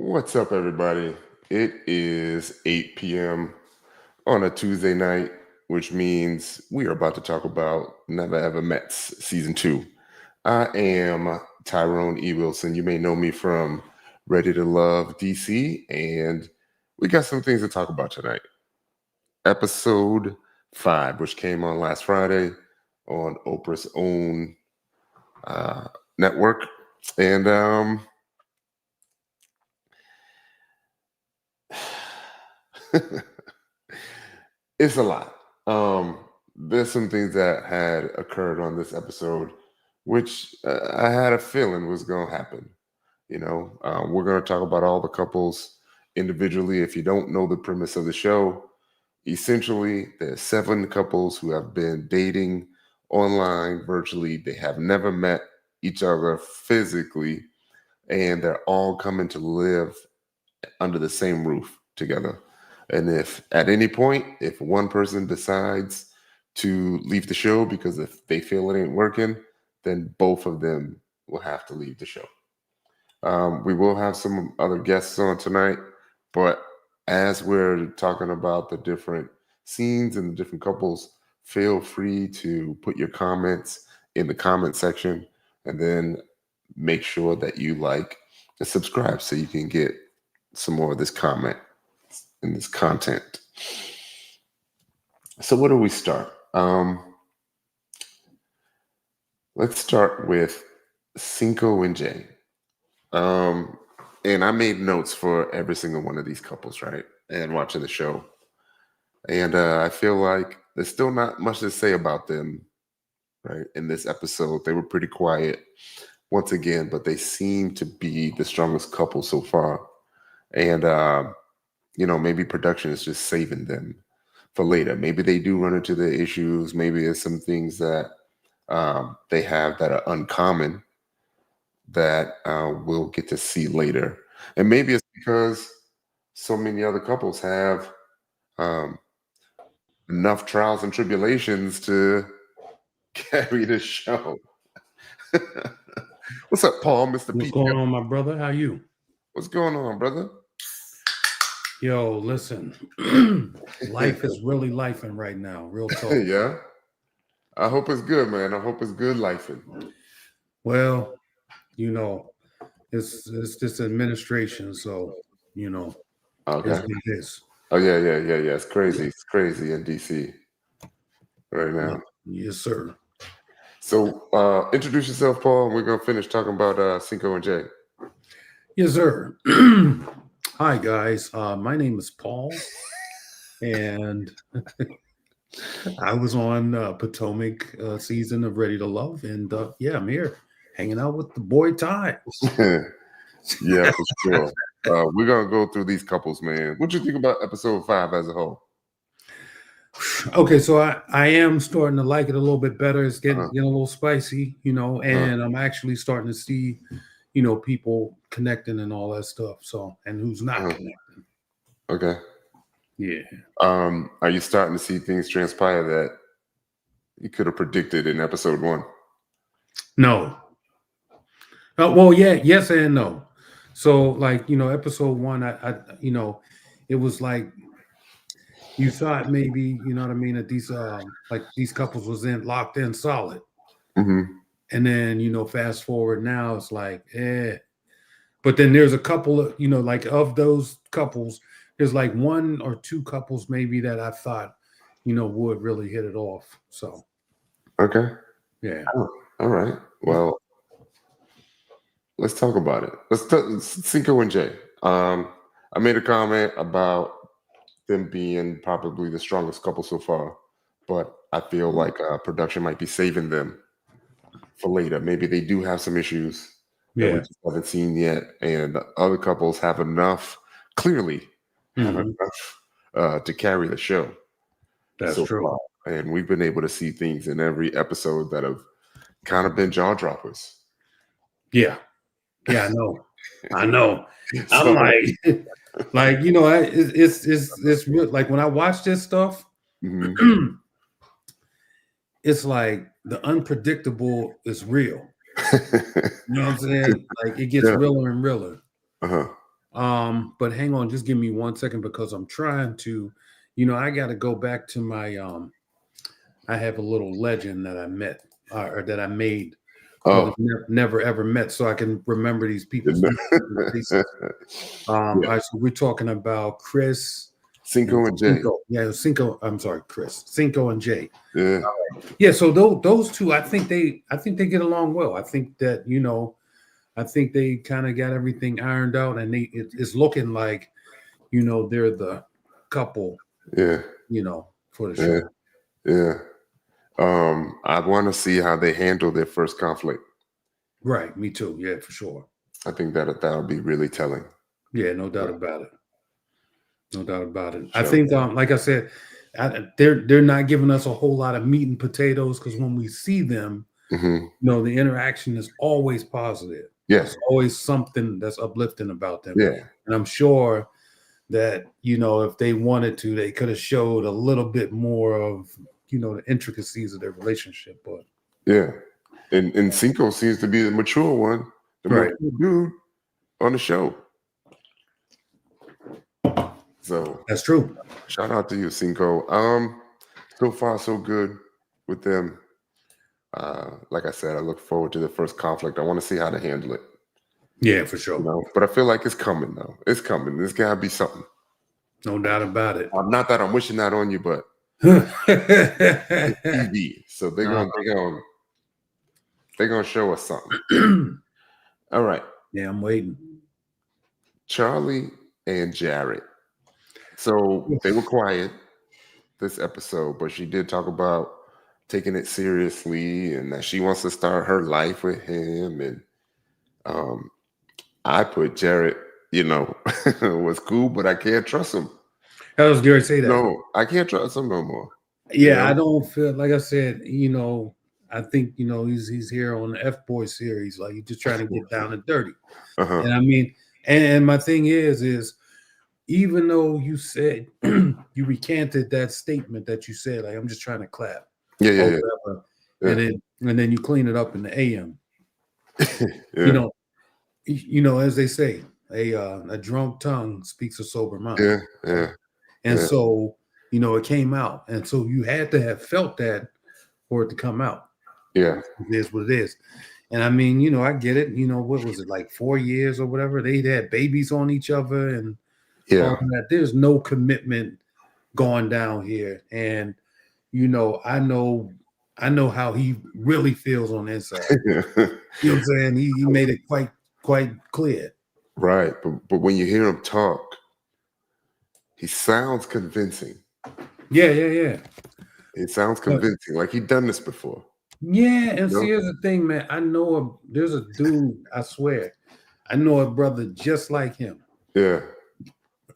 What's up, everybody? It is 8 p.m. on a Tuesday night, which means we are about to talk about Never Ever Met's season 2. I am Tyrone E. Wilson. You may know me from Ready to Love DC, and we got some things to talk about tonight. Episode 5, which came on last Friday on Oprah's own network. And it's a lot. There's some things that had occurred on this episode, which I had a feeling was going to happen. We're going to talk about all the couples individually. If you don't know the premise of the show, essentially, there's 7 couples who have been dating online, virtually. They have never met each other physically, and they're all coming to live under the same roof together. And if at any point, if one person decides to leave the show because if they feel it ain't working, then both of them will have to leave the show. We will have some other guests on tonight, but as we're talking about the different scenes and the different couples, feel free to put your comments in the comment section, and then make sure that you like and subscribe so you can get some more of this comment and this content. So where do we start? Let's start with Sinko and Jay. And I made notes for every single one of these couples, right? And watching the show. And I feel like there's still not much to say about them, right? In this episode, they were pretty quiet once again, but they seem to be the strongest couple so far. And, maybe production is just saving them for later. Maybe they do run into the issues. Maybe it's some things that they have that are uncommon that we'll get to see later. And maybe it's because so many other couples have enough trials and tribulations to carry the show. What's up, Paul, Mr. What's going on, my brother? How you? What's going on, brother? Yo, listen. Life is really lifing right now. Real talk. Yeah. I hope it's good, man. I hope it's good lifing. Well, it's this administration, so Okay. it's what it is. Oh yeah. It's crazy. It's crazy in DC right now. Yes, sir. So introduce yourself, Paul, and we're gonna finish talking about Sinko and Jay. Yes, sir. Hi, guys. My name is Paul, and I was on Potomac season of Ready to Love, and I'm here hanging out with the boy Ty. Yeah, for sure. We're gonna go through these couples, man. What you think about episode 5 as a whole? Okay, so I am starting to like it a little bit better. It's getting a little spicy, and I'm actually starting to see, people connecting and all that stuff. So, and who's not connecting. Okay. Yeah. Are you starting to see things transpire that you could have predicted in episode 1? No. Well, yeah, yes and no. So, like, episode 1, I it was like you thought maybe, you know what I mean, that these couples was locked in solid. Mm-hmm. And then, fast forward now, it's like, But then there's a couple of, like of those couples, there's like 1 or 2 couples maybe that I thought, would really hit it off. So. Okay. Yeah. Oh, all right. Well, let's talk about it. Let's Sinko and Jay. I made a comment about them being probably the strongest couple so far, but I feel like production might be saving them for later. Maybe they do have some issues that we just haven't seen yet, and the other couples have enough, clearly have enough to carry the show. That's so true. Far. And we've been able to see things in every episode that have kind of been jaw droppers. Yeah, I know. I'm like, it's real. Like when I watch this stuff, it's like the unpredictable is real. You know what I'm saying? Like it gets realer and realer. But hang on, just give me 1 second because I'm trying to, I got to go back to my I have a little legend that I met or that I made that Oh, we've never ever met, so I can remember these people's yeah. faces. All right, so we're talking about Chris and Sinko and Jay. Cinco. Yeah, Cinco. I'm sorry, Chris. Cinco and Jay. Yeah, Yeah, so those two, I think they get along well. I think that I think they kind of got everything ironed out, and it's looking like they're the couple yeah, for the yeah, show. yeah. I want to see how they handle their first conflict. Right, me too. Yeah, for sure. I think that'll be really telling. Yeah, no doubt about it. No doubt about it. I Show. think, like I said, they're not giving us a whole lot of meat and potatoes because when we see them, Hmm. the interaction is always positive. Yeah, There's always something that's uplifting about them, yeah, and I'm sure that if they wanted to, they could have showed a little bit more of the intricacies of their relationship. But yeah. And Cinco seems to be the mature one, the right, mature dude on the show. So that's true. shout out to you, Cinco. So far so good with them. Like I said, I look forward to the first conflict. I want to see how to handle it. Yeah, for sure. But I feel like it's coming though. It's coming. There's gotta be something. No doubt about it. Not that I'm wishing that on you, but it's TV, so they're gonna show us something. All right, Yeah, I'm waiting. Charli and Jared. So they were quiet this episode, but she did talk about taking it seriously and that she wants to start her life with him. And I put Jared, was cool, but I can't trust him. I was going to say that. No, I can't trust him no more. Yeah, I don't feel like I said. I think he's here on the F Boy series. Like he's just trying to get down and dirty. Uh-huh. And I mean, and my thing is even though you said you recanted that statement that you said, like I'm just trying to clap, Yeah, yeah, or yeah. whatever, and then you clean it up in the AM. Yeah. As they say, a drunk tongue speaks a sober mind. Yeah, yeah. And Yeah. so, it came out. And so you had to have felt that for it to come out. Yeah. It is what it is. And I mean, I get it. What was it, like 4 years or whatever? They had babies on each other and all that. There's no commitment going down here. And, I know how he really feels on the inside. You know what I'm saying? He made it quite clear. Right. But when you hear him talk, he sounds convincing. Yeah. It sounds convincing, like he'd done this before. Yeah, and see, here's the thing, man. There's a dude, I swear, I know a brother just like him. Yeah.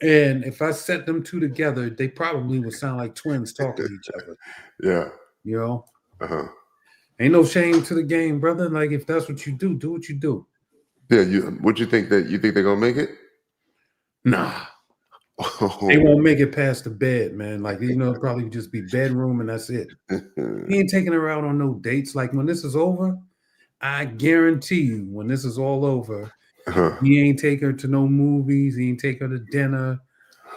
And if I set them two together, they probably would sound like twins talking to each other. Yeah. Uh-huh. Ain't no shame to the game, brother. Like if that's what you do what you do. Yeah, what you think they're gonna make it? Nah. They won't make it past the bed, man. Like, it'll probably just be bedroom and that's it. He ain't taking her out on no dates. Like when this is over, I guarantee you, when this is all over, he ain't take her to no movies. He ain't take her to dinner.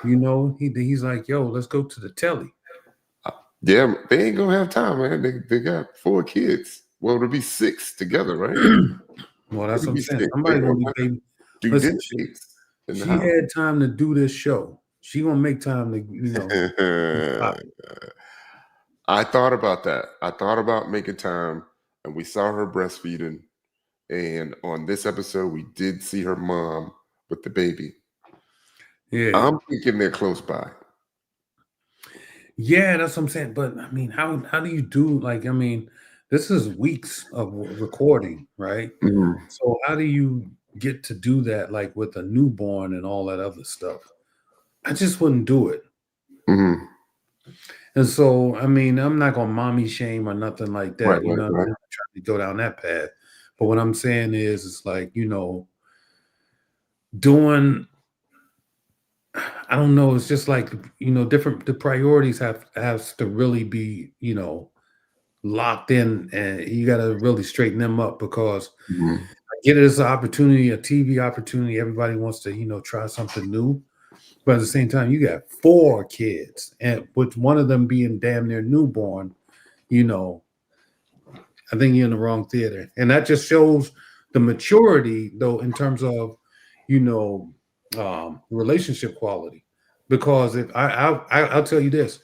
He's like, yo, let's go to the telly. Yeah, they ain't gonna have time, man. They got 4 kids. Well, it'll be 6 together, right? Well, that's what I'm saying. Somebody's gonna be baby. Listen, she had time to do this show. She gonna make time to, I thought about that. I thought about making time, and we saw her breastfeeding. And on this episode, we did see her mom with the baby. Yeah, I'm thinking they're close by. Yeah, that's what I'm saying. But I mean, how do you do? Like, I mean, this is weeks of recording, right? Mhm. So how do you get to do that, like with a newborn and all that other stuff? I just wouldn't do it. Mhm. And so, I mean, I'm not gonna mommy shame or nothing like that. Right, I'm not right. trying to go down that path. But what I'm saying is, it's like, doing. I don't know. It's just like different. The priorities has to really be locked in, and you got to really straighten them up because Mhm. I get it as an opportunity, a TV opportunity. Everybody wants to, try something new. But at the same time, you got 4 kids, and with one of them being damn near newborn, I think you're in the wrong theater. And that just shows the maturity, though, in terms of, relationship quality. Because if I'll tell you this,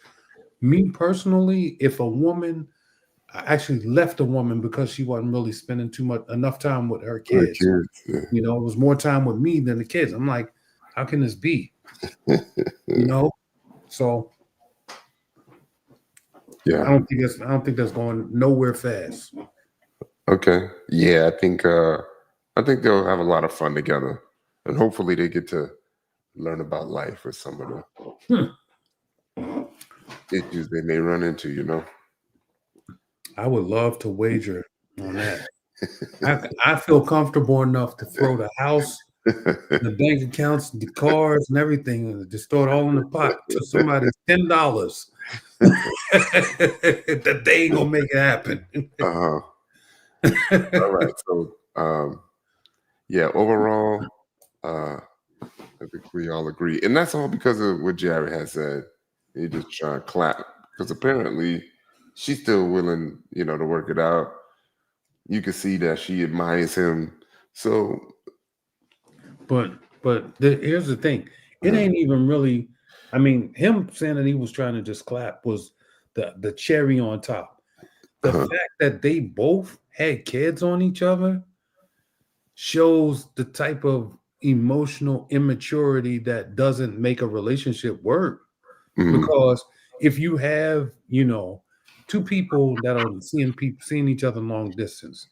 me personally, if a woman, I actually left a woman because she wasn't really spending enough time with her For the kids. kids, yeah. It was more time with me than the kids. I'm like, how can this be? So Yeah. I don't think that's going nowhere fast. Okay. Yeah, I think they'll have a lot of fun together, and hopefully they get to learn about life with some of the issues they may run into. I would love to wager on that. I feel comfortable enough to throw the house, the bank accounts, the cars, and everything, and just throw it all in the pot to somebody's $10 that they ain't gonna make it happen. All right. So, yeah, overall, I think we all agree, and that's all because of what Jared has said. He just trying to clap because apparently she's still willing, to work it out. You can see that she admires him. So, But here's the thing: it ain't even really. I mean, him saying that he was trying to just clap was the cherry on top. The fact that they both had kids on each other shows the type of emotional immaturity that doesn't make a relationship work. Because if you have, 2 people that are seeing each other long distance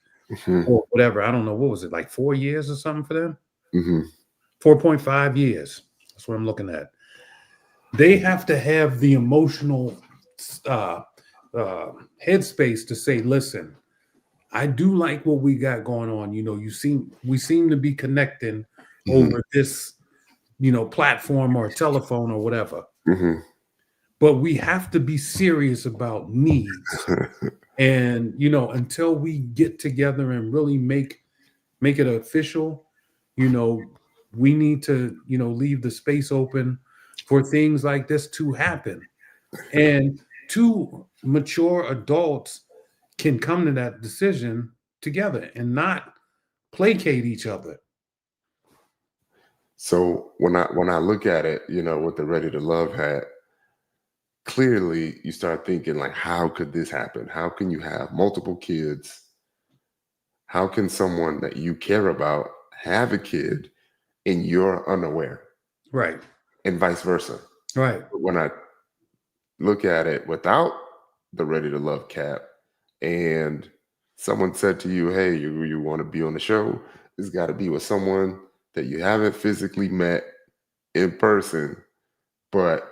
or whatever, I don't know, what was it, like 4 years or something for them? 4.5 years. That's what I'm looking at. They have to have the emotional headspace to say, listen, I do like what we got going on. We seem to be connecting over this, platform or telephone or whatever. But we have to be serious about needs. And, until we get together and really make it official, we need to, leave the space open for things like this to happen. And 2 mature adults can come to that decision together and not placate each other. So when I look at it, with the Ready to Love hat, clearly you start thinking like, how could this happen? How can you have multiple kids? How can someone that you care about have a kid and you're unaware? Right. And vice versa. Right. But when I look at it without the Ready to Love cap, and someone said to you, hey, you want to be on the show, it's got to be with someone that you haven't physically met in person, but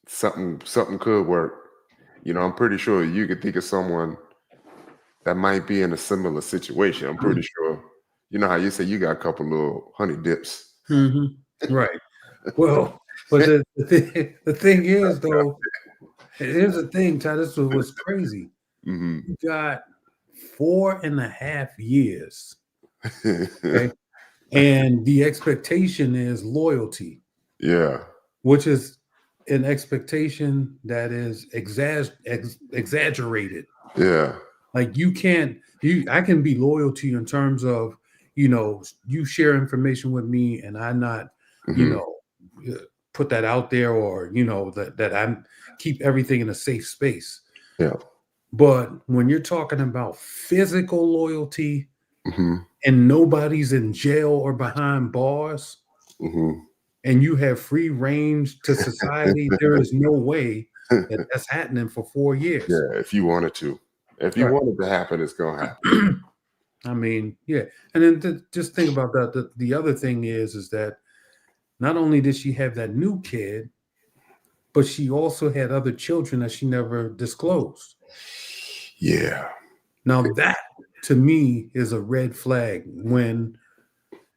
something could work. I'm pretty sure you could think of someone that might be in a similar situation. I'm pretty sure. You know how you say you got a couple little honey dips. Right. Well, but the thing is, though, here's the thing, Ty, this was crazy. You got 4.5 years. Okay. And the expectation is loyalty. Yeah. Which is an expectation that is exaggerated. Yeah. Like I can be loyal to you in terms of, you share information with me and I not, put that out there, or, that I keep everything in a safe space. Yeah. But when you're talking about physical loyalty and nobody's in jail or behind bars, and you have free range to society, there is no way that that's happening for 4 years. Yeah, if you wanted to. If you want it to happen, it's going to happen. I mean, yeah. And then just think about that. The other thing is that not only did she have that new kid, but she also had other children that she never disclosed. Yeah. Now that, to me, is a red flag when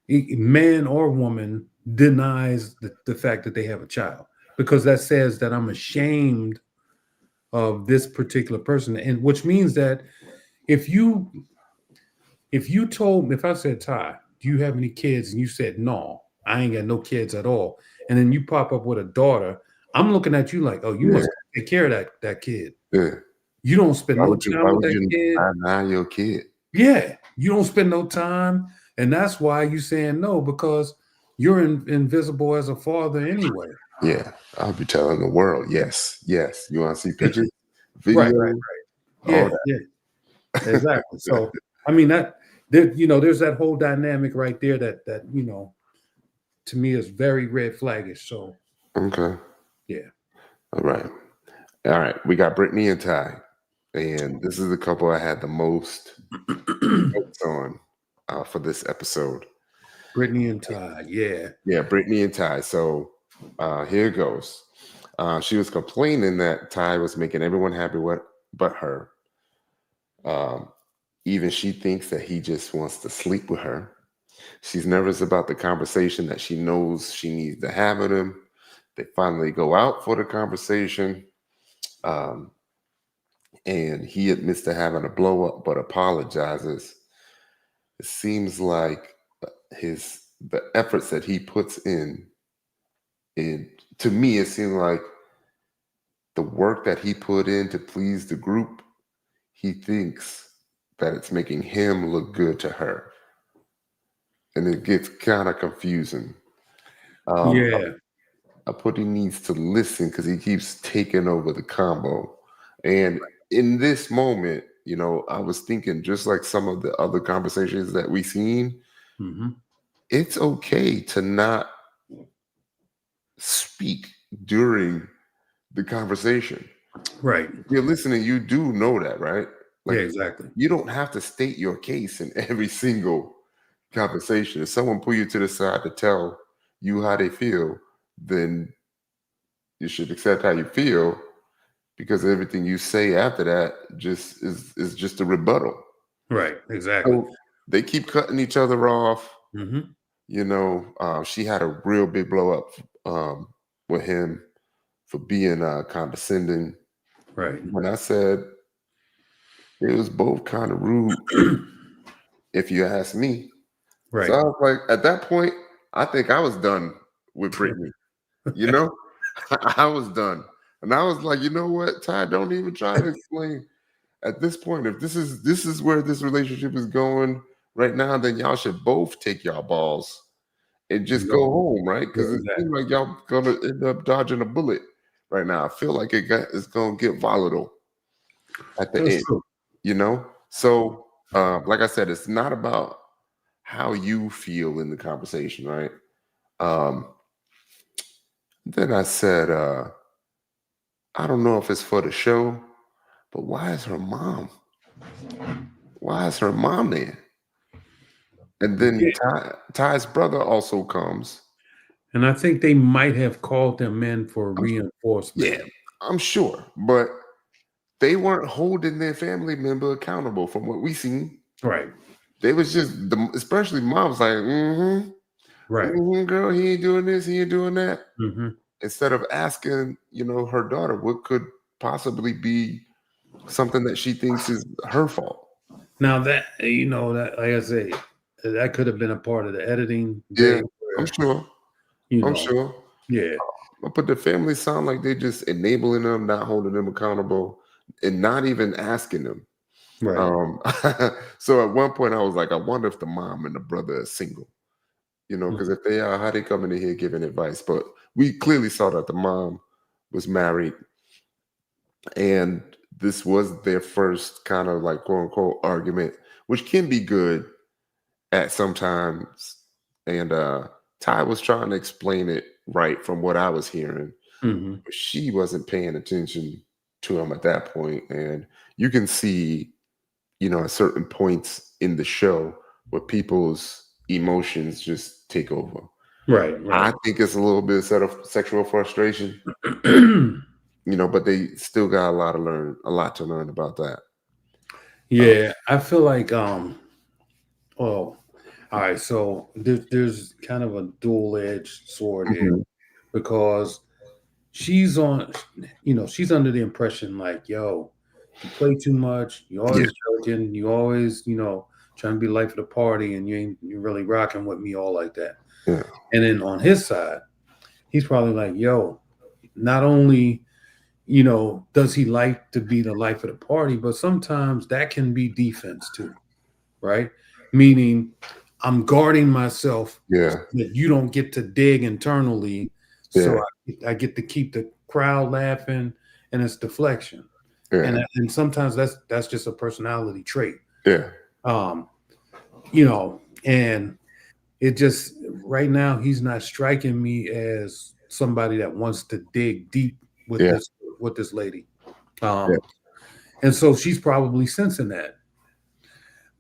man or woman denies the fact that they have a child, because that says that I'm ashamed of this particular person, and which means that if you if I said, Ty, do you have any kids? And you said, no, I ain't got no kids at all. And then you pop up with a daughter, I'm looking at you like, oh, you Yeah, must take care of that kid. yeah. You don't spend no time Why with would that you kid. not deny your kid? Yeah, you don't spend no time. And that's why you saying no, because you're invisible as a father anyway. Yeah, I'll be telling the world. Yes, yes. You want to see pictures, Right, video, right. all Yeah, yeah, exactly. So I mean there's that whole dynamic right there that to me is very red flaggish. So that. Okay. yeah. All right. All right. We got Brittany and Ty, and this is the couple I had the most notes on for this episode. Brittany and Ty, yeah. Yeah, Brittany and Ty. So here it goes. She was complaining that Ty was making everyone happy but her. Um, Even she thinks that he just wants to sleep with her. She's nervous about the conversation that she knows she needs to have with him. They finally go out for the conversation. Um, and he admits to having a blow up but apologizes. It seems like the efforts that he puts in to me it seems like the work that he put in to please the group, he thinks that it's making him look good to her. And it gets kind of confusing. Um, Yeah. I put he needs to listen because he keeps taking over the combo. And in this moment, I was thinking just like some of the other conversations that we seen, Hmm. it's okay to not speak during the conversation. Right. If you're listening, you do know that, right? Yeah, Like exactly. you don't have to state your case in every single conversation. If someone pull you to the side to tell you how they feel, then you should accept how you feel because everything you say after that just is just a rebuttal. Right. Exactly. So they keep cutting each other off. Hmm. She had a real big blow up with him for being condescending. Right. When I said it was both kind of rude, if you ask me. So Right. I was like, at that point, I think I was done with Brittany. You know, I was done, and I was like, you know what, Ty, don't even try to explain. At this point, if this is where this relationship is going right now, then y'all should both take y'all balls and just go No. home, right? Yeah, Because it seems exactly. like y'all gonna end up dodging a bullet right now. I feel like it's gonna get volatile at the That's end, true. you know. So, like I said, it's not about how you feel in the conversation, right? Um, then I said, I don't know if it's for the show, but why is her mom? Why is her mom there? And then Yeah. Ty's brother also comes. And I think they might have called them in for I'm, reinforcement. yeah, I'm sure, but they weren't holding their family member accountable from what we seen. Right. They was just especially mom's like, Right. girl, he ain't doing this, he ain't doing that. Hmm. Instead of asking, her daughter what could possibly be something that she thinks is her fault. Now that like I say, that could have been a part of the editing Yeah, bay I'm where, sure. you I'm know, sure. yeah. But the family sound like they just enabling them, not holding them accountable, and not even asking them. Right. Um, so at one point I was like, I wonder if the mom and the brother are single. Because Mhm. if they are, how they coming in here giving advice? But we clearly saw that the mom was married, and this was their first kind of like quote unquote argument, which can be good at sometimes. And Ty was trying to explain it right from what I was hearing, Mhm. but she wasn't paying attention to him at that point. And you can see, at certain points in the show where people's emotions just take over. Right. I Right. think it's a little bit of sexual frustration, but they still got a lot to learn about that. Uh, Yeah, I feel like well, all right, so there's kind of a dual edged sword here mhm. because she's on, she's under the impression like, yo, you play too much, you Yeah, always joking, you always, trying to be the life of the party, and you're really rocking with me all like that. Yeah. And then on his side, he's probably like, yo, not only does he like to be the life of the party, but sometimes that can be defense too, right? Meaning I'm guarding myself Yeah. so that you don't get to dig internally, so Yeah. I get to keep the crowd laughing, and it's deflection. Yeah. And sometimes that's just a personality trait. Yeah. Um, and it just right now he's not striking me as somebody that wants to dig deep with Yeah. this lady. Yeah. And so she's probably sensing that.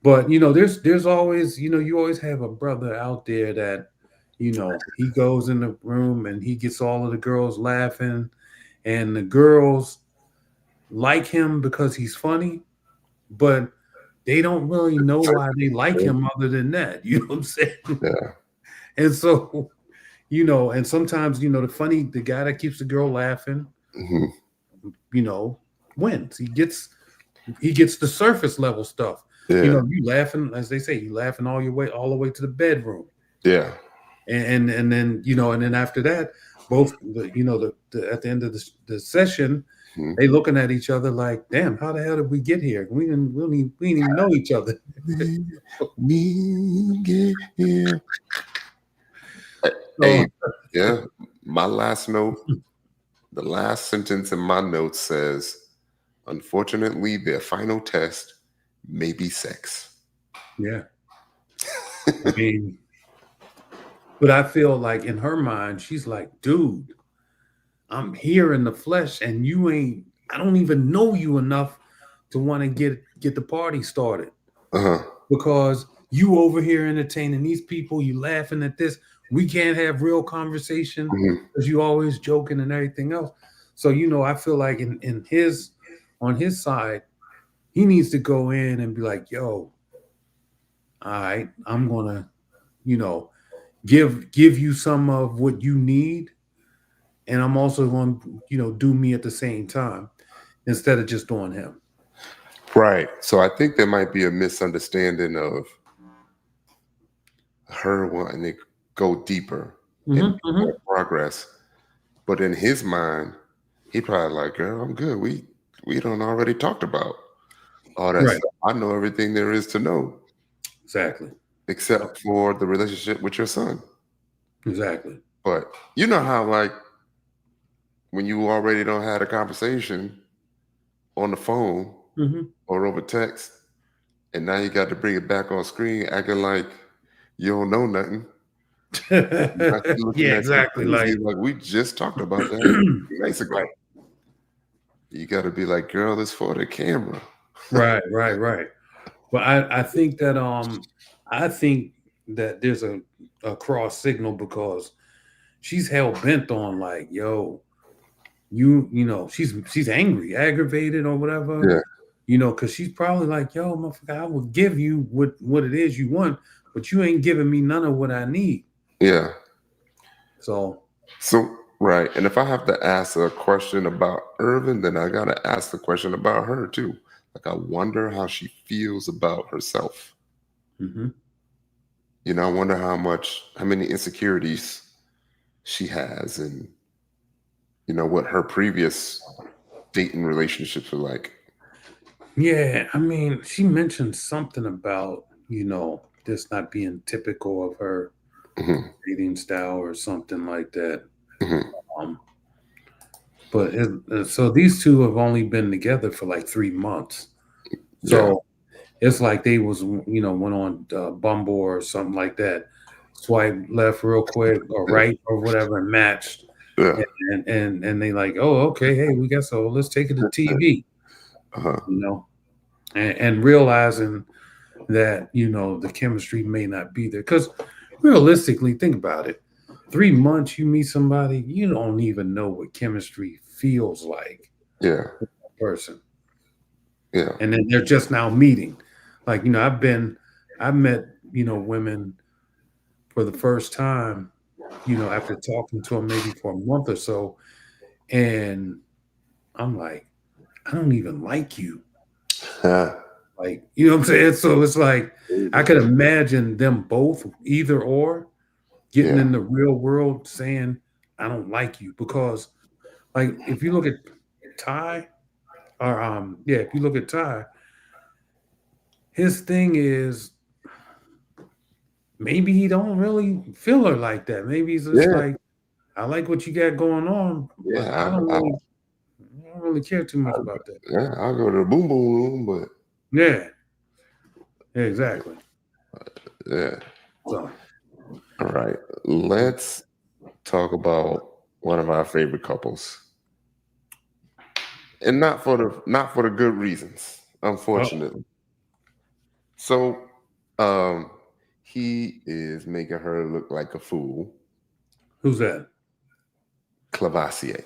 But there's always, you always have a brother out there that, he goes in the room and he gets all of the girls laughing, and the girls like him because he's funny, but they don't really know why they like him other than that. You know what I'm saying? Yeah. And so, and sometimes, the guy that keeps the girl laughing, Mhm. wins. He gets the surface level stuff. Yeah. You laughing, as they say, you laughing all the way to the bedroom. Yeah. And then, and then after that, both at the end of the session, Mhm. they looking at each other like, damn, how the hell did we get here? We didn't even know each other. We get here. Hey, yeah. My last note, the last sentence in my notes says, unfortunately, their final test may be sex. Yeah. I mean, but I feel like in her mind, she's like, dude, I'm here in the flesh, and I don't even know you enough to want to get the party started, Uh-huh. because you over here entertaining these people, you laughing at this. We can't have real conversation Mhm. because you always joking and everything else. So, I feel like on his side, he needs to go in and be like, yo, all right, I'm gonna, you know, give you some of what you need, and I'm also going to, do me at the same time instead of just doing him. Right. So I think there might be a misunderstanding of her wanting to go deeper and Hmm. make more progress. But in his mind, he probably like, girl, I'm good. We don't already talked about all that Right. stuff. I know everything there is to know, Exactly. except for the relationship with your son. Exactly. But you know how like when you already don't had a conversation on the phone Hmm. or over text, and now you got to bring it back on screen, acting like you don't know nothing. Not you looking Yeah, at you exactly. crazy, like we just talked about that 2 nights ago. Right. You got to be like, girl, it's for the camera. Right. But I think that there's a cross signal, because she's hell bent on like, yo, she's angry, aggravated, or whatever, Yeah, because she's probably like, yo, motherfucker, I will give you what it is you want, but you ain't giving me none of what I need. yeah. So So right, and if I have to ask a question about Irvin, then I gotta ask the question about her too. Like, I wonder how she feels about herself. mhm. I wonder how many insecurities she has, and what her previous dating relationships were like. Yeah, I mean, she mentioned something about, this not being typical of her Hmm. dating style or something like that. Hmm. Um, but so these two have only been together for like 3 months. Yeah, So it's like they was, went on Bumble or something like that. Swipe left real quick or yeah, right or whatever, and matched. yeah. And they like, oh, okay, hey, we got, so let's take it to TV, Uh-huh. you know, and realizing that, the chemistry may not be there. Because realistically, think about it. 3 months, you meet somebody, you don't even know what chemistry feels like Yeah, with that person. yeah, And then they're just now meeting. Like, I've met, women for the first time, after talking to them maybe for a month or so. And I'm like, I don't even like you. huh. Like, you know what I'm saying? So it's like I could imagine them both, either or, getting Yeah, in the real world saying, I don't like you. Because like if you look at Ty, or yeah, if you look at Ty, his thing is maybe he don't really feel her like that. Maybe he's just yeah, like, I like what you got going on, but yeah. I don't really care too much about that. Yeah, I'll go to the boom boom room, but Yeah, exactly. yeah. So All right, let's talk about one of our favorite couples, and not for the good reasons, oh, unfortunately. So, um, he is making her look like a fool. who's that? Clavasier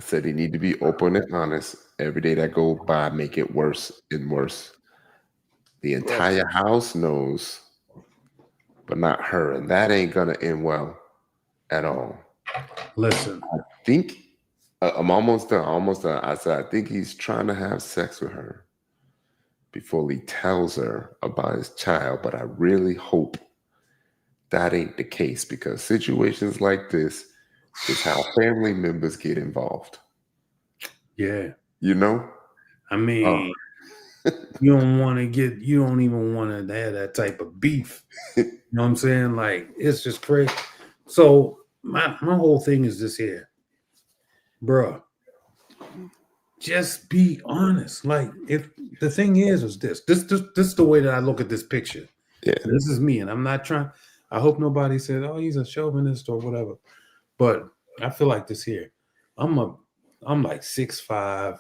said he need to be open and honest. Every day that goes by, make it worse and worse. The entire Listen, house knows, but not her, and that ain't gonna end well at all. listen. Think I'm almost done. Almost done. I said I think he's trying to have sex with her before he tells her about his child, but I really hope that ain't the case because situations like this is how family members get involved. Yeah, You know? I Oh, mean, you don't even want to have that type of beef. You know what I'm saying? Like, it's just crazy. So my whole thing is this here, bruh. Just be honest. Like, if the thing is this is the way that I look at this picture. yeah, And this is me, and I'm not trying. I hope nobody says, "Oh, he's a chauvinist" or whatever. But I feel like this here. I'm a, I'm like 6'5",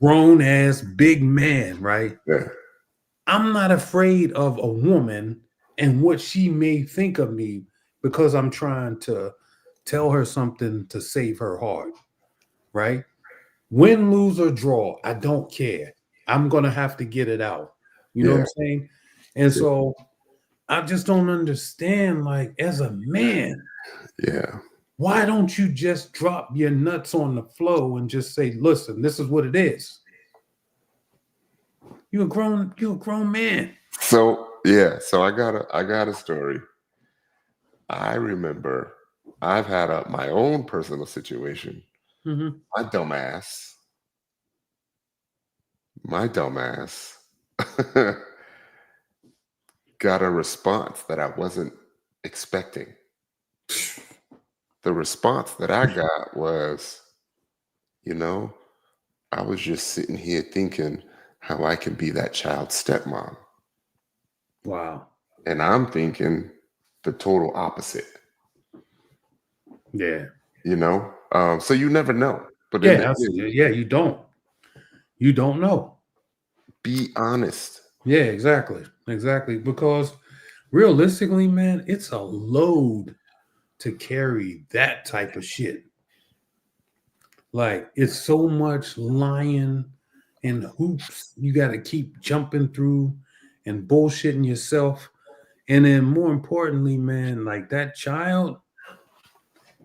grown ass big man, right? yeah, I'm not afraid of a woman and what she may think of me because I'm trying to tell her something to save her heart, right? Win, lose, or draw, I don't care. I'm gonna have to get it out. You know what yeah, I'm saying? And so I just don't understand, like, as a man, yeah. why don't you just drop your nuts on the floor and just say, listen, this is what it is. You're a grown man. So yeah, so I got a story. I remember I've had my own personal situation. Mhm. My dumbass, my dumbass got a response that I wasn't expecting. The response that I got was, you know, I was just sitting here thinking how I can be that child's stepmom. Wow. And I'm thinking the total opposite, Yeah. you know? So you never know. But in the Yeah, end, yeah, you don't. You don't know. be honest. Yeah, exactly. Exactly. Because realistically, man, it's a load to carry that type of shit. Like, it's so much lying and hoops you got to keep jumping through and bullshitting yourself. And then more importantly, man, like that child,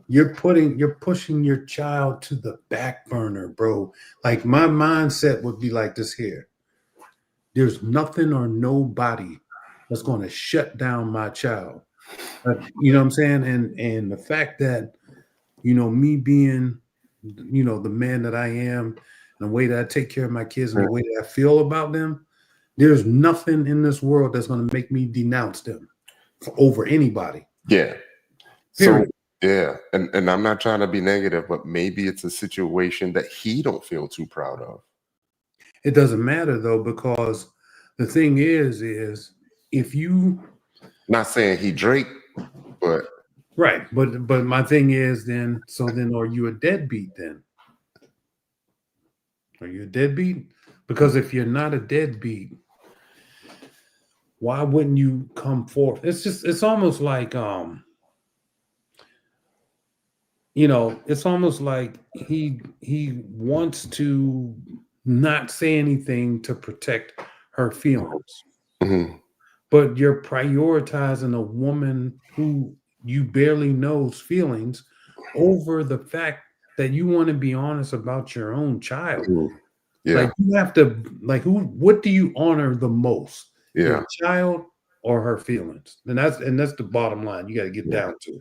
you're pushing your child to the back burner, bro. Like my mindset would be like this here. There's nothing or nobody that's going to shut down my child. You know what I'm saying? And the fact that, me being, the man that I am, and the way that I take care of my kids and the way that I feel about them, there's nothing in this world that's going to make me denounce them over anybody. Yeah. So Period. yeah, and I'm not trying to be negative, but maybe it's a situation that he don't feel too proud of. It doesn't matter though, because the thing is if you Not saying he Drake, but right, but my thing is then are you a deadbeat then? Are you a deadbeat? Because if you're not a deadbeat, why wouldn't you come forth? It's almost like it's almost like he wants to not say anything to protect her feelings. mhm, But you're prioritizing a woman who you barely knows feelings over the fact that you want to be honest about your own child. mhm. Yeah. Like you have to like what do you honor the most? Yeah. Your child or her feelings? And that's the bottom line you got to get Yeah. down to.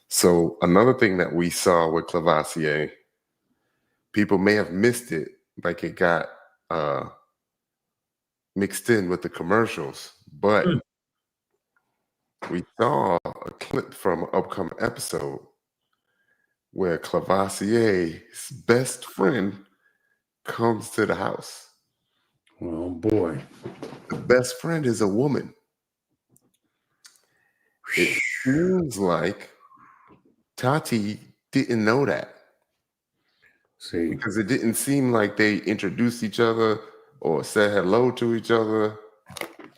So another thing that we saw with Clavasier, people may have missed it, like it got mixed in with the commercials, but Mm. we saw a clip from an upcoming episode where Clavasier's best friend comes to the house. Oh boy. The best friend is a woman. It seems like Tati didn't know that See, because it didn't seem like they introduced each other or said hello to each other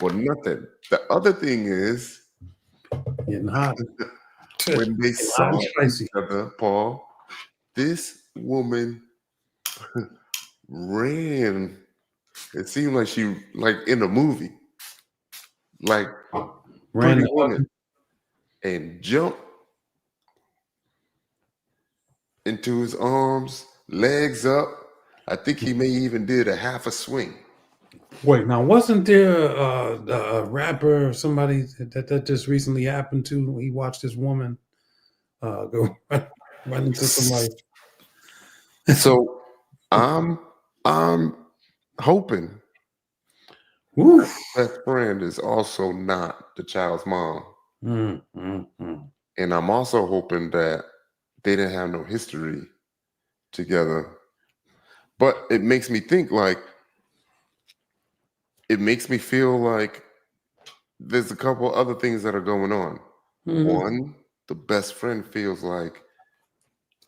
or nothing. The other thing is, getting hot. when they Getting hot saw and each spicy. other, Paul, this woman ran. It seemed like she, like in a movie, like Ran Pretty the Woman, and jumped into his arms, legs up. I think he may even did a half a swing. Wait, now wasn't there a rapper or somebody that just recently happened to? He watched this woman go run into somebody. So I'm hoping Woof. best friend is also not the child's mom. Mm. And I'm also hoping that they didn't have no history together. But it makes me think like, it makes me feel like there's a couple other things that are going on. Mhm. One, the best friend feels like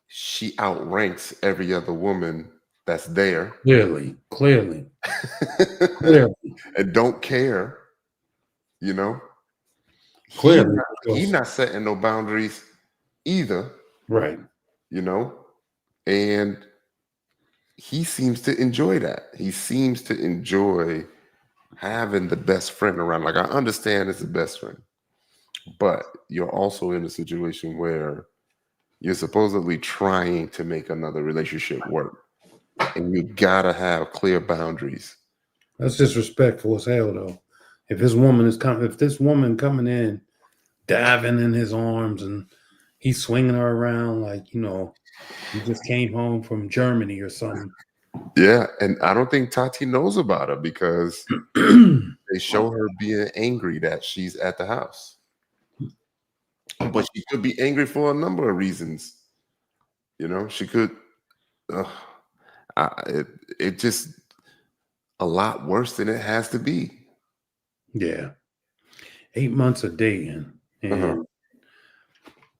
she outranks every other woman that's there Clearly. and don't care, you know. He Clearly, not, he because not setting no boundaries either, right. you know, and he seems to enjoy that. He seems to enjoy having the best friend around. Like I understand it's the best friend, but you're also in a situation where you're supposedly trying to make another relationship work, and you gotta have clear boundaries. That's disrespectful as hell, though. If this woman coming in, diving in his arms, and he's swinging her around like he just came home from Germany or something. Yeah, and I don't think Tati knows about her because they show her being angry that she's at the house. But she could be angry for a number of reasons. You know, she could. Uh, it just a lot worse than it has to be. Yeah, 8 months a day, Uh-huh.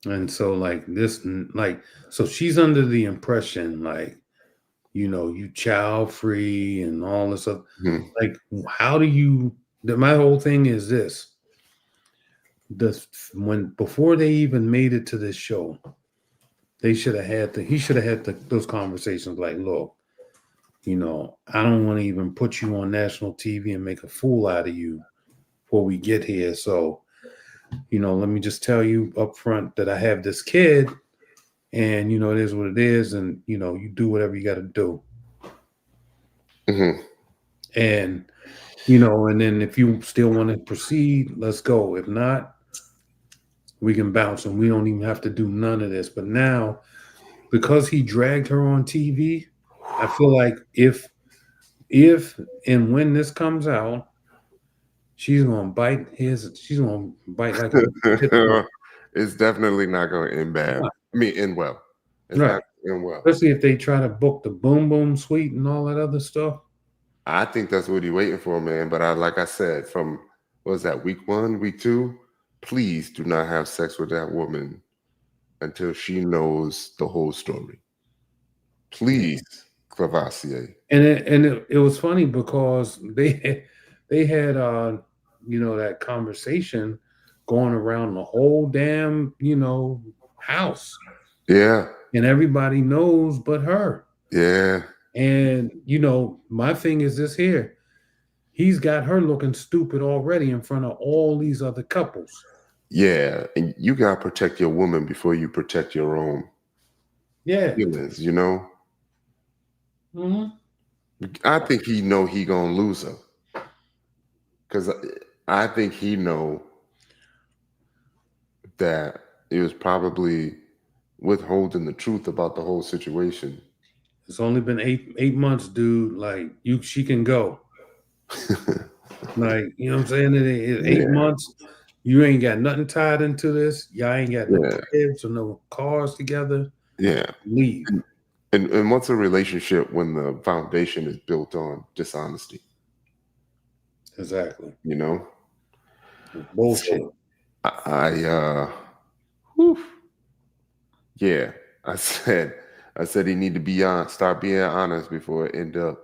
and so like this, like so she's under the impression like you child free and all this stuff. Mhm. Like, how do you? My whole thing is this: the when before they even made it to this show, they should have had he should have had those conversations. Like, look, I don't want to even put you on national TV and make a fool out of you before we get here. So, let me just tell you up front that I have this kid, and it is what it is, and you do whatever you got to do, Mhm. and and then if you still want to proceed, let's go. If not, we can bounce, and we don't even have to do none of this. But now, because he dragged her on TV, I feel like if and when this comes out, she's gonna bite like a pit bull. It's definitely not going to end bad. I mean, end well. It's Right. not gonna end well. Especially if they try to book the boom boom suite and all that other stuff. I think that's what he's waiting for, man. But like I said, from what was that week 1, week 2? Please do not have sex with that woman until she knows the whole story. Please, Clavasier. And it was funny because they had that conversation going around the whole damn house, Yeah, and everybody knows but her. yeah, And my thing is this here: he's got her looking stupid already in front of all these other couples. yeah. And you gotta protect your woman before you protect your own Yeah. feelings. You know. Hmm. I think he know he gonna lose her because I think he know that it was probably withholding the truth about the whole situation. It's only been eight months, dude. Like she can go. Like, you know what I'm saying? In 8 months, you ain't got nothing tied into this. Y'all ain't got no Yeah, kids or no cars together. yeah. Leave. And what's a relationship when the foundation is built on dishonesty? Exactly. You know. Bullshit. So whew, yeah. I said he need to be start being honest before it end up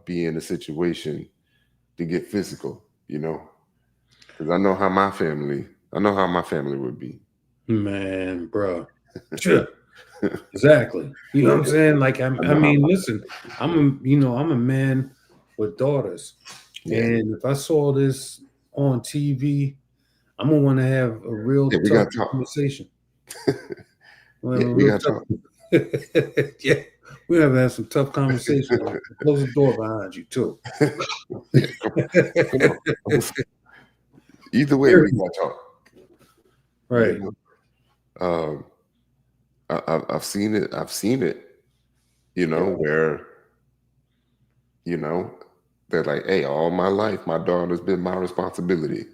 being a situation to get physical. You know, because I know how my family would be. Man, bro. Sure. Exactly. You know what I'm saying? Like, I mean, listen, I'm a man with daughters. Yeah. And if I saw this on TV, I'm gonna want to have a real Yeah, we tough got to talk. conversation. We'll have Yeah, a we real got to tough. talk. Yeah, we have to have some tough conversation. Close the door behind you too. Come on. Either way, we got to talk. Right. You know? I've seen it. I've seen it. You know, where they're like, "Hey, all my life, my daughter's been my responsibility,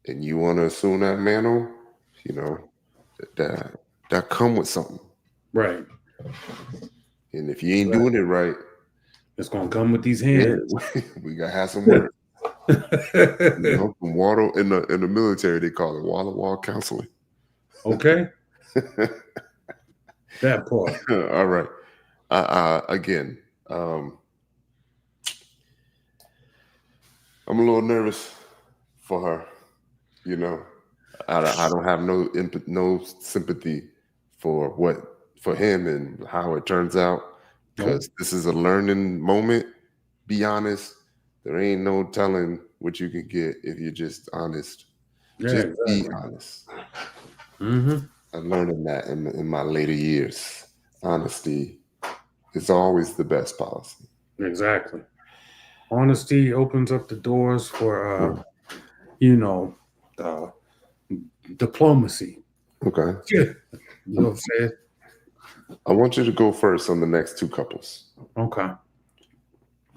and you want to assume that mantle, you know, that come with something. Right. And if you ain't doing it right, It's gonna come with these yeah, hands. we gotta have some work. You know, from water in the military, they call it wall-to-wall counseling. Okay. That part. All right. Again, I'm a little nervous for her. You know, I don't have no sympathy for him and how it turns out, because this is a learning moment. Be honest. There ain't no telling what you can get if you're just honest. Yeah, Just exactly. be honest. Mm-hmm. I'm learning that in my later years. Honesty is always the best policy. Exactly. Honesty opens up the doors for Mm. you know, uh diplomacy. Okay. Yeah. You know what I'm saying? I want you to go first on the next two couples. Okay.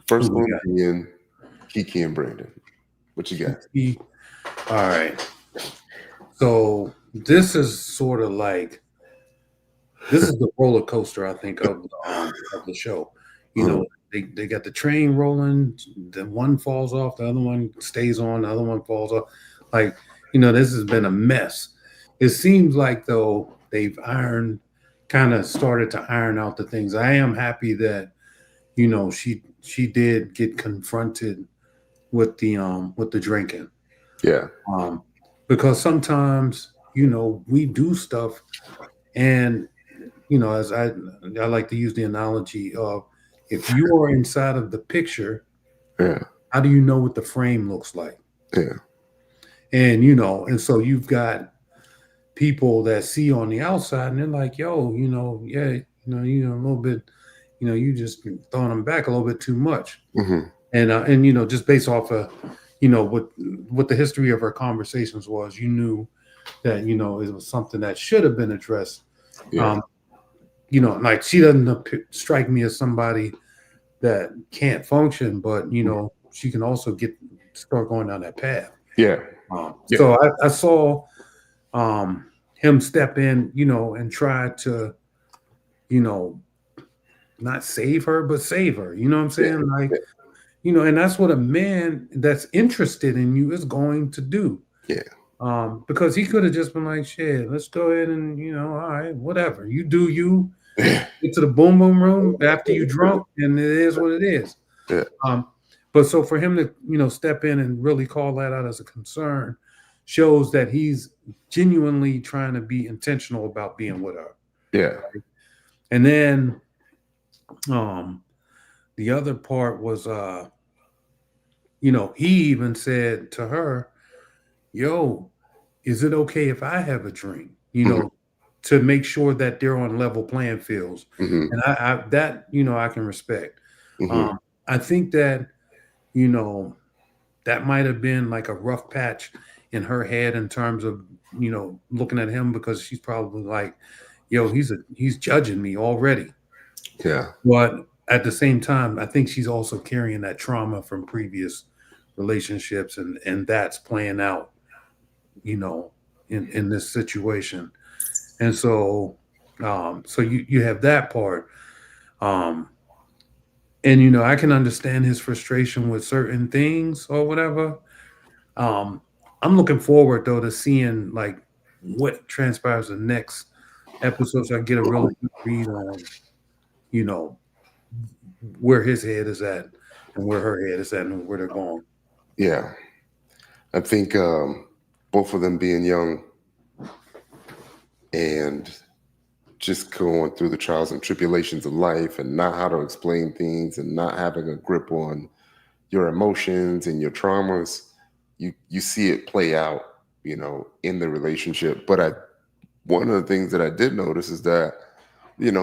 First Who we one got? being Keke and Brandon. What you got? All right. So this is sort of like this is the roller coaster, I think, of the show. You know, they got the train rolling, the one falls off, the other one stays on, the other one falls off. Like, this has been a mess. It seems like though they've kind of started to iron out the things. I am happy that, she did get confronted with the drinking. Yeah. Um, because sometimes, we do stuff and as I like to use the analogy of if you are inside of the picture, Yeah. how do you know what the frame looks like? Yeah. And and so you've got people that see on the outside and they're like, yo, yeah, a little bit, you just throwing them back a little bit too much. Mm-hmm. And just based off of, what the history of our conversations was, you knew that, it was something that should have been addressed. Yeah. Like she doesn't strike me as somebody that can't function, but she can also start going down that path. Yeah. So I saw him step in, and try to, not save her, but save her. You know what I'm saying? Like, and that's what a man that's interested in you is going to do. Yeah. Because he could have just been like, shit, let's go ahead and, all right, whatever. You do you. Get to the boom boom room after you drunk, and it is what it is. Yeah. But so for him to step in and really call that out as a concern shows that he's genuinely trying to be intentional about being with her. Yeah. And then the other part was he even said to her, yo, is it okay if I have a drink? To make sure that they're on level playing fields. Mm-hmm. And I that, I can respect. Hmm. I think that, you know, that might have been like a rough patch in her head in terms of, looking at him, because she's probably like, yo, he's judging me already. Yeah. But at the same time, I think she's also carrying that trauma from previous relationships, and that's playing out, you know, in this situation. And so you have that part. Um, and I can understand his frustration with certain things or whatever. Um, I'm looking forward though to seeing like what transpires the next episode, so I get a really good read on, you know, where his head is at and where her head is at and where they're going. Yeah. I think both of them being young and just going through the trials and tribulations of life and not how to explain things and not having a grip on your emotions and your traumas, you see it play out, in the relationship. But one of the things that I did notice is that,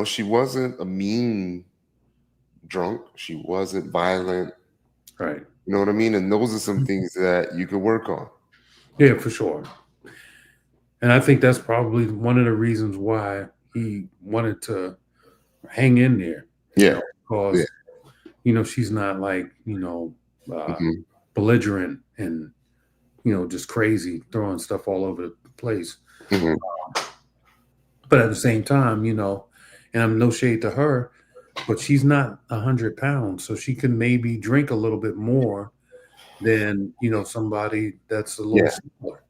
she wasn't a mean drunk. She wasn't violent. Right. You know what I mean? And those are some things that you could work on. Yeah, for sure. And I think that's probably one of the reasons why he wanted to hang in there, Yeah. Yeah. because she's not like, uh, Hmm. belligerent and just crazy, throwing stuff all over the place. Hmm. But at the same time, and I'm no shade to her, but she's not 100 pounds, so she can maybe drink a little bit more than somebody that's a little Yeah. smaller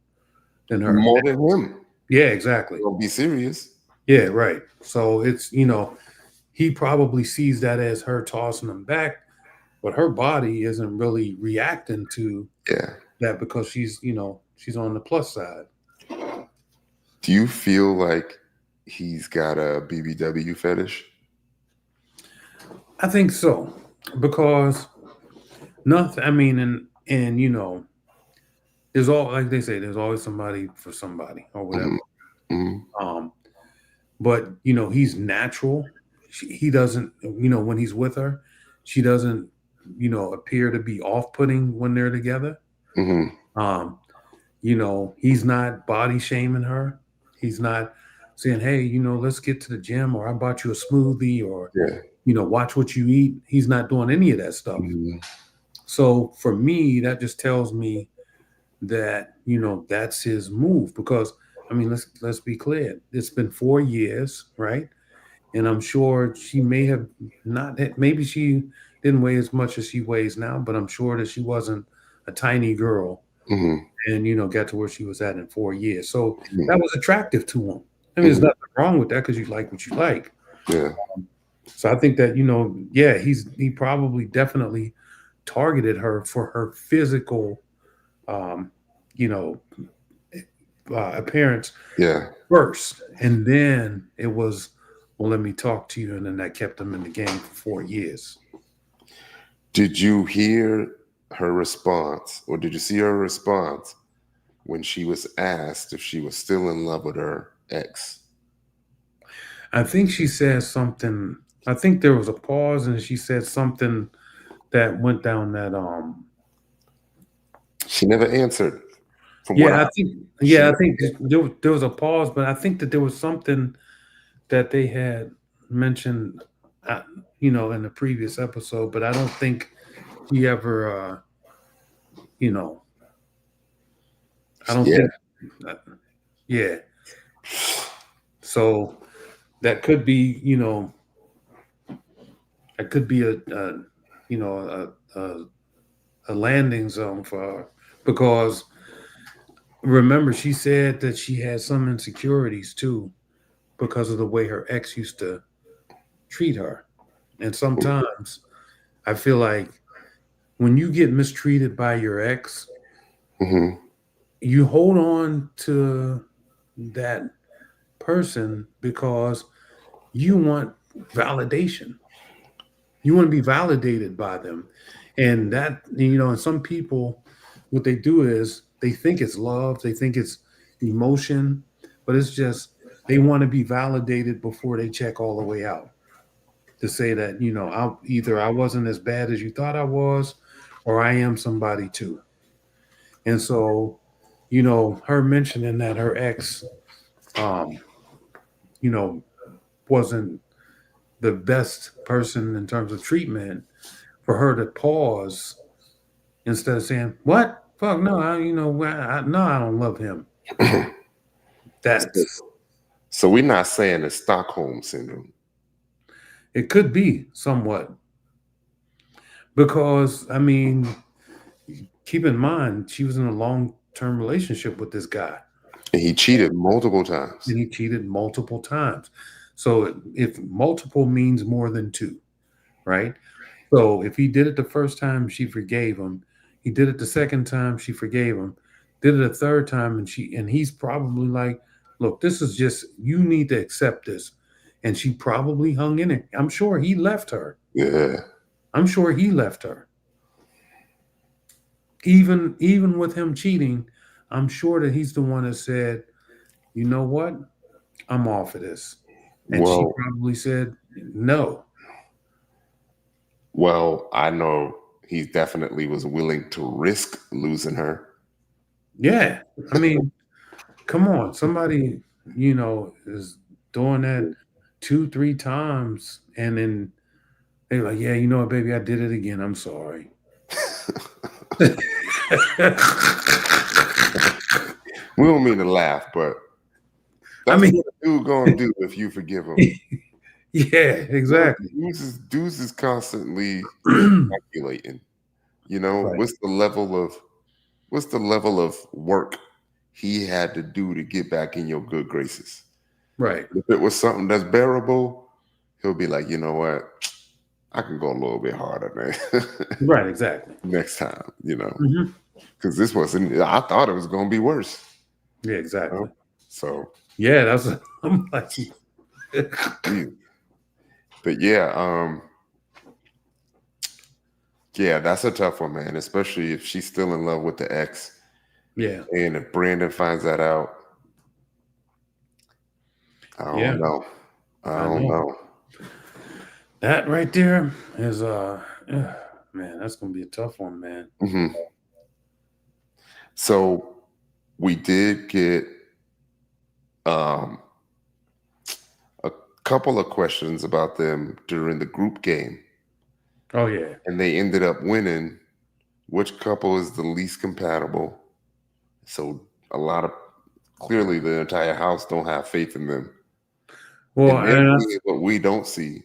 than her. More than him. Yeah, exactly. Don't be serious. Yeah, right. So it's he probably sees that as her tossing him back, but her body isn't really reacting to Yeah. that because she's on the plus side. Do you feel like he's got a BBW fetish? I think so, because nothing. I mean, and there's all, like they say, there's always somebody for somebody or whatever. Hmm. Hmm. Um, but he's natural. He doesn't, when he's with her, she doesn't, appear to be off-putting when they're together. Hmm. Um, he's not body shaming her. He's not saying, "Hey, let's get to the gym," or "I bought you a smoothie," or Yeah. "Watch what you eat." He's not doing any of that stuff. Hmm. So for me, that just tells me that that's his move. Because I mean, let's be clear. It's been 4 years, right? And I'm sure she may have not. Maybe she didn't weigh as much as she weighs now, but I'm sure that she wasn't a tiny girl, Hmm. and got to where she was at in 4 years. So that Hmm. was attractive to him. I mean, there's Hmm. nothing wrong with that, because you like what you like. Yeah. So I think that yeah, he probably definitely targeted her for her physical, um, you know, appearance Yeah. first, and then it was, well, let me talk to you, and then that kept him in the game for 4 years. Did you hear her response, or did you see her response when she was asked if she was still in love with her ex? I think she said something. I think there was a pause, and she said something that went down that She never answered. From what yeah, I, I think she yeah, I never think answered. there was a pause, but I think that there was something that they had mentioned, uh, in the previous episode, but I don't think he ever, you know, I don't Yeah. think, uh, yeah. So that could be, that could be you know, a landing zone for her, because remember she said that she had some insecurities too because of the way her ex used to treat her, and sometimes I feel like when you get mistreated by your ex, Hmm. you hold on to that person because you want validation. You want to be validated by them. And that, and some people, what they do is they think it's love, they think it's emotion, but it's just they want to be validated before they check all the way out. to say that, I wasn't as bad as you thought I was, or I am somebody too. And so, her mentioning that her ex, um, you know, wasn't the best person in terms of treatment, for her to pause instead of saying, "What? Fuck no, no, I don't love him." So, That's so we're not saying it's Stockholm syndrome. it could be somewhat because keep in mind she was in a long-term relationship with this guy, And he cheated multiple times. and he cheated multiple times. So if multiple means more than two, right? So if he did it the first time, she forgave him. He did it the second time, she forgave him. Did it a third time, and he's probably like, "Look, this is just, you need to accept this." And she probably hung in it. I'm sure he left her. Yeah. I'm sure he left her. Even with him cheating, I'm sure that he's the one that said, "You know what? I'm off of this." And she Well, probably said no. I know he definitely was willing to risk losing her. Yeah. Come on. Somebody, is doing that 2, 3 times, and then they're like, "Yeah, you know what, baby, I did it again. I'm sorry." We don't mean to laugh, but I that's mean, what a dude gonna do if you forgive him. yeah, exactly. Dudes is constantly calculating. Right. What's the level of work he had to do to get back in your good graces? Right. If it was something that's bearable, he'll be like, you know what, I can go a little bit harder, man. Right. Exactly. Next time, Hmm. because this wasn't. I thought it was gonna be worse. Yeah, You know? exactly. So, Yeah, I'm like, yeah. But yeah, yeah, that's a tough one, man. Especially if she's still in love with the ex, yeah, and if Brandon finds that out, I yeah, don't know. I I don't know. know. That right there is man, that's gonna be a tough one, man. Hmm. So we did get um, a couple of questions about them during the group game, Oh yeah. and they ended up winning. Which couple is the least compatible? So a lot of clearly the entire house don't have faith in them, Well, and they're and seeing what we don't see.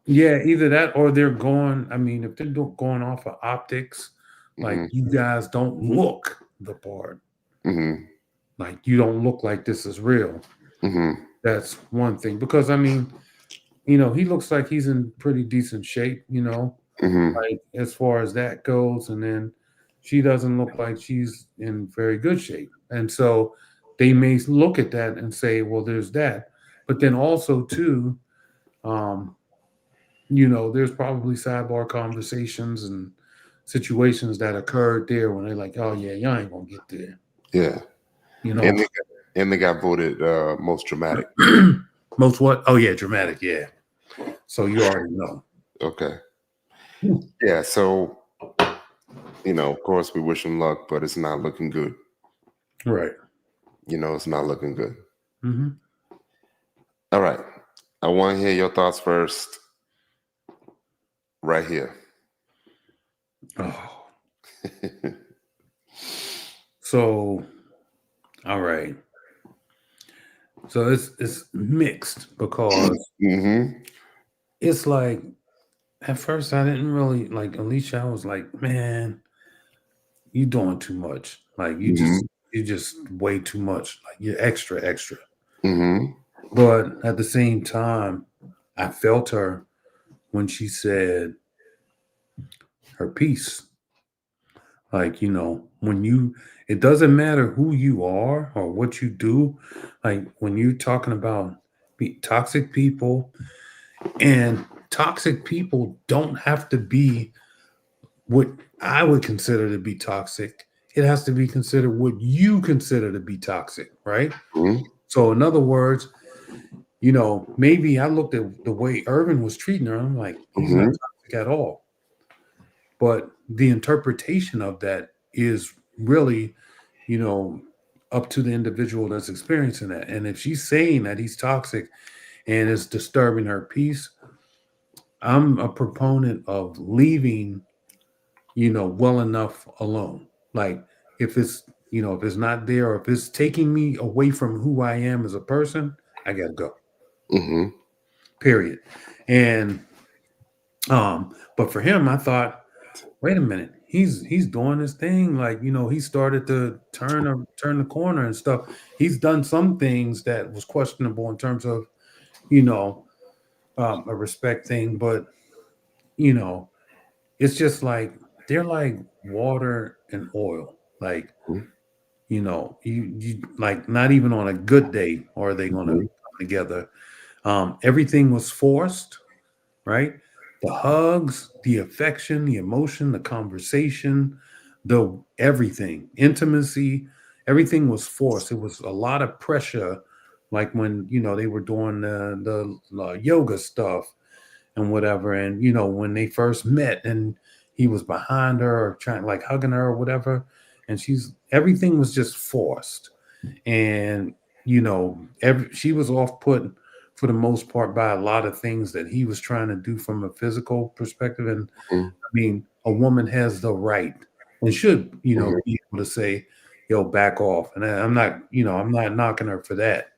yeah, either that or they're going. If they're going off of optics, like Hmm. you guys don't look the part, Hmm. like you don't look like this is real. Hmm. That's one thing because he looks like he's in pretty decent shape, Hmm. like as far as that goes, and then she doesn't look like she's in very good shape, and so they may look at that and say, "Well, there's that," but then also too, um, there's probably sidebar conversations and situations that occurred there when they're like, "Oh yeah, y'all ain't gonna get there," Yeah, you know. and they got voted most dramatic. Most what? Oh yeah, dramatic. Yeah. So you already know. Okay. Yeah. So of course, we wish him luck, but it's not looking good. Right. It's not looking good. Hmm. All right. I want to hear your thoughts first, right here. Oh. So, all right. So it's mixed because Hmm. it's like at first I didn't really like Alicia. I was like, man, you doing too much. Like Hmm. you just way too much. Like you're extra, extra. Hmm. But at the same time, I felt her when she said her piece. Like, it doesn't matter who you are or what you do. Like when you're talking about toxic people, and toxic people don't have to be what I would consider to be toxic. It has to be considered what you consider to be toxic, right? Hmm. So, in other words, maybe I looked at the way Irvin was treating her. I'm like, he's not Mm-hmm. toxic at all. But the interpretation of that is really, you know, up to the individual that's experiencing that. And if she's saying that he's toxic and it's disturbing her peace, I'm a proponent of leaving, well enough alone. Like if it's not there or if it's taking me away from who I am as a person, I gotta go. Mm-hmm. Period. And but for him, I thought, wait a minute, he's doing his thing. Like, he started to turn the corner and stuff. He's done some things that was questionable in terms of, you know, a respect thing, but you know, it's just like they're like water and oil. Like, you like not even on a good day are they gonna Mm-hmm. come together. Everything was forced, right? The hugs, the affection, the emotion, the conversation, the everything, intimacy, everything was forced. It was a lot of pressure, like when they were doing the yoga stuff and whatever, and when they first met and he was behind her or trying like hugging her or whatever, and everything was just forced, and she was off put for the most part by a lot of things that he was trying to do from a physical perspective. And I mean, a woman has the right and should Mm-hmm. be able to say, yo, back off. And I'm not knocking her for that,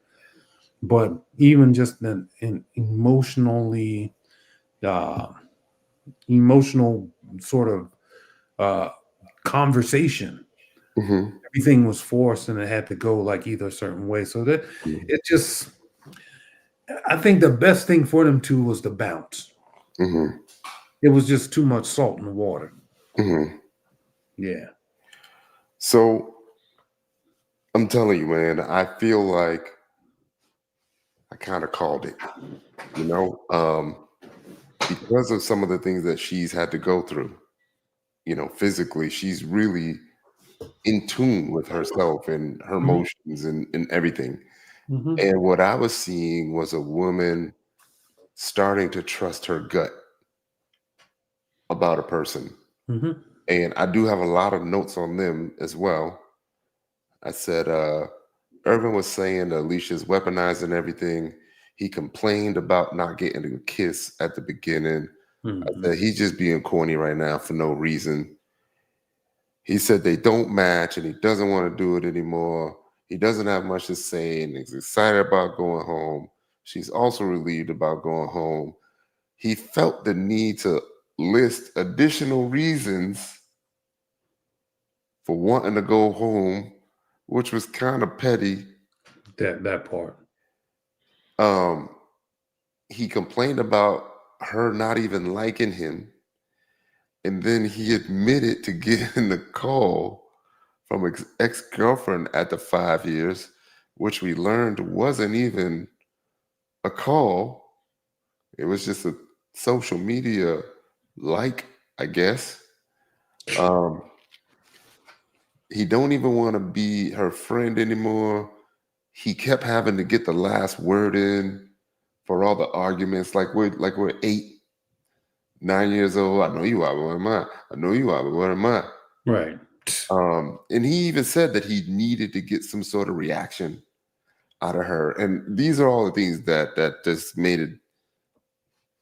but even just an uh emotional sort of uh conversation, Mm-hmm. everything was forced and it had to go like either certain way. So that it just, I think the best thing for them two was the bounce. Mm-hmm. It was just too much salt in the water. Mm-hmm. Yeah. So I'm telling you, man, I feel like I kind of called it, because of some of the things that she's had to go through, physically, she's really in tune with herself and her Mhm. emotions and everything. Mhm. And what I was seeing was a woman starting to trust her gut about a person. Mhm. And I do have a lot of notes on them as well. I said, Irvin was saying that Alicia's weaponizing everything. He complained about not getting a kiss at the beginning. I Mhm. said, he's just being corny right now for no reason. He said they don't match and he doesn't want to do it anymore. He doesn't have much to say and he's excited about going home. She's also relieved about going home. He felt the need to list additional reasons for wanting to go home, which was kind of petty. That part. Um, he complained about her not even liking him. And then he admitted to getting the call from ex-girlfriend at the 5 years, which we learned wasn't even a call. It was just a social media like, I guess. Um, he don't even want to be her friend anymore. He kept having to get the last word in for all the arguments. Like we're 8, 9 years old. I know you are, but what am I? I know you are, but what am I? Right. And he even said that he needed to get some sort of reaction out of her. And these are all the things that just made it.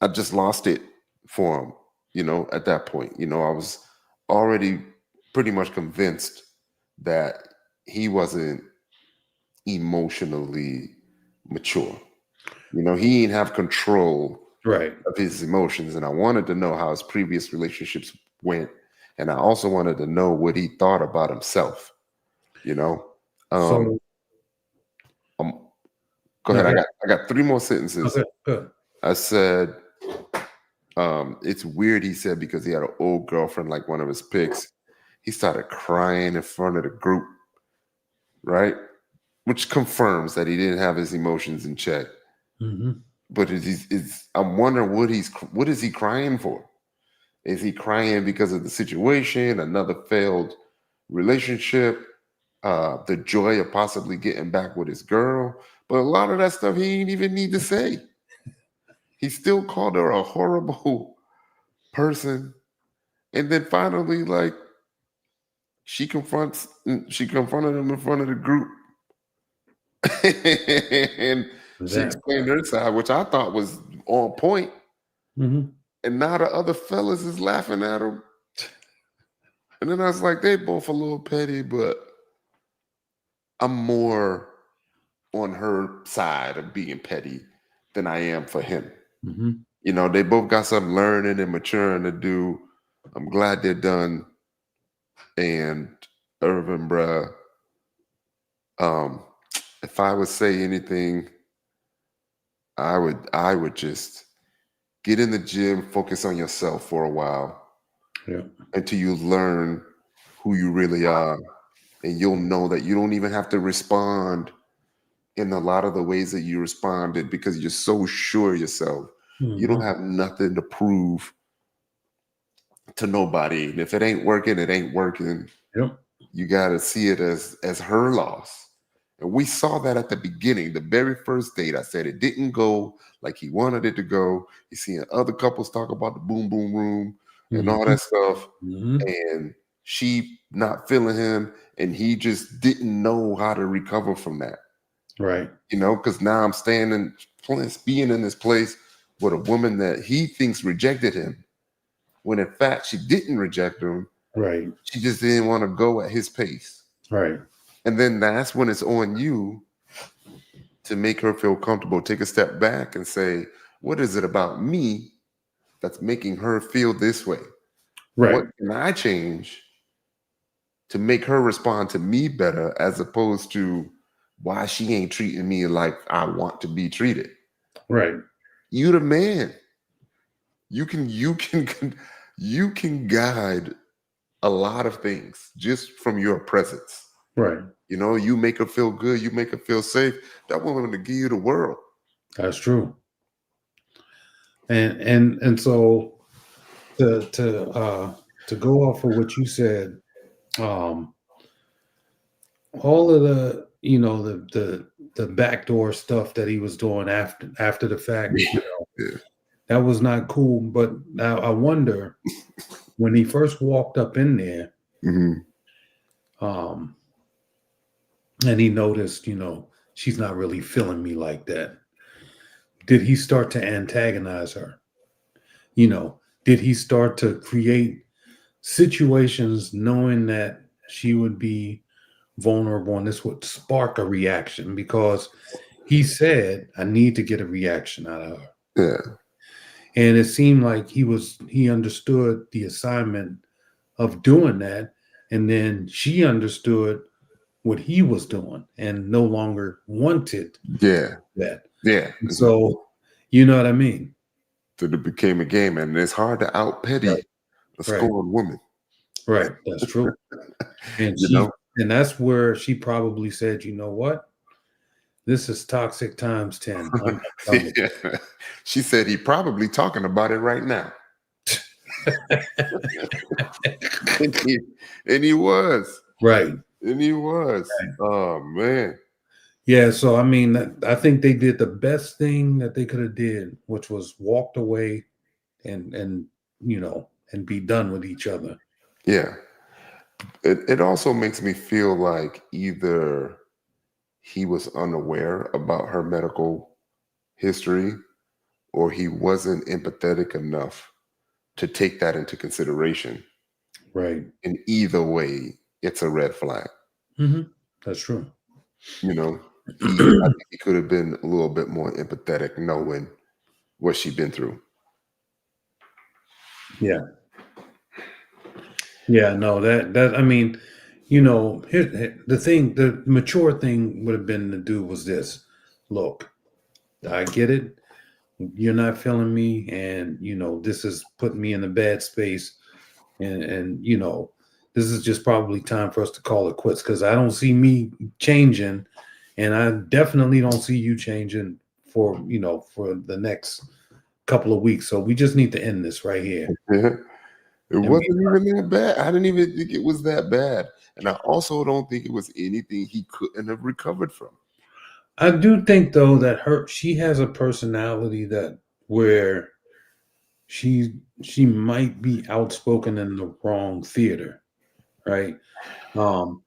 I just lost it for him. At that point, I was already pretty much convinced that he wasn't emotionally mature. He didn't have control Right. of his emotions, and I wanted to know how his previous relationships went, and I also wanted to know what he thought about himself. You know, um, So um, go no, ahead. go I got three more sentences. ahead. Good. I said, it's weird. He said because he had an old girlfriend, like one of his pics. He started crying in front of the group, right? Which confirms that he didn't have his emotions in check. Hmm. But I'm wondering what is he crying for? Is he crying because of the situation, another failed relationship? the joy of possibly getting back with his girl. But a lot of that stuff he ain't even need to say. He still called her a horrible person. And then finally, like, she confronted him in front of the group. And she That. explained her side, which I thought was on point. Mm-hmm. And now the other fellas is laughing at him. And then I was like, they both a little petty, but I'm more on her side of being petty than I am for him. Mm-hmm. You know, they both got some learning and maturing to do. I'm glad they're done. And Irvin, bruh, if I would say anything, I would just get in the gym, focus on yourself for a while, until you learn who you really are, and you'll know that you don't even have to respond in a lot of the ways that you responded because you're so sure of yourself. Mm-hmm. You don't have nothing to prove to nobody. And if it ain't working, it ain't working. Yep. You got to see it as her loss. And we saw that at the beginning, the very first date. I said it didn't go like he wanted it to go. He's seeing other couples talk about the boom, boom room and all that stuff. Mm-hmm. And she not feeling him. And he just didn't know how to recover from that. Right. You know, because now I'm being in this place with a woman that he thinks rejected him, when in fact she didn't reject him. Right. She just didn't want to go at his pace. Right. And then that's when it's on you to make her feel comfortable. Take a step back and say, what is it about me that's making her feel this way? Right. What can I change to make her respond to me better, as opposed to why she ain't treating me like I want to be treated? Right. You the man. You can guide a lot of things just from your presence. Right. You know, you make her feel good, you make her feel safe. That woman to give you the world. That's true. And so to go off of what you said, all of the, you know, the backdoor stuff that he was doing after the fact, you know, that was not cool. But now I wonder, when he first walked up in there, and he noticed, you know, she's not really feeling me like that. Did he start to antagonize her? You know, did he start to create situations knowing that she would be vulnerable and this would spark a reaction? Because he said, I need to get a reaction out of her. Yeah. And it seemed like he understood the assignment of doing that. And then she understood what he was doing and no longer wanted that. Yeah. So, you know what I mean? So it became a game, and it's hard to out petty a scorned woman. Right. That's true. And and that's where she probably said, you know what? This is toxic times 10. She said he probably talking about it right now. and he was. Right. And he was. Right. Oh, man. Yeah, so I mean, I think they did the best thing that they could have did, which was walked away and you know, and be done with each other. Yeah. It also makes me feel like either he was unaware about her medical history, or he wasn't empathetic enough to take that into consideration. Right. In either way, it's a red flag. Mm-hmm. That's true. You know, I think he could have been a little bit more empathetic, knowing what she'd been through. Yeah. Yeah, no, that I mean, you know, the mature thing would have been to do was this. Look, I get it. You're not feeling me, and you know, this is putting me in a bad space. And you know, this is just probably time for us to call it quits, because I don't see me changing, and I definitely don't see you changing for the next couple of weeks. So we just need to end this right here. It wasn't even that bad. I didn't even think it was that bad. And I also don't think it was anything he couldn't have recovered from. I do think though that she has a personality that where she might be outspoken in the wrong theater, right? Um,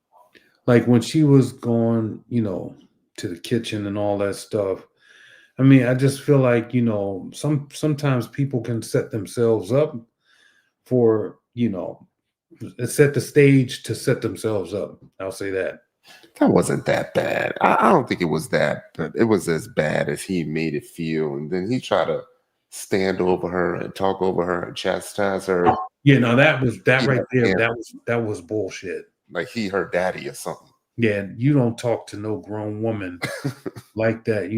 like when she was going, to the kitchen and all that stuff. I mean, I just feel like, sometimes people can set themselves up for, set the stage to set themselves up. I'll say that. That wasn't that bad. I don't think it was that, but it was as bad as he made it feel. And then he tried to stand over her and talk over her and chastise her. Yeah, no, that was that He right had there. him That was bullshit. like he her daddy or something. Yeah, you don't talk to no grown woman like that.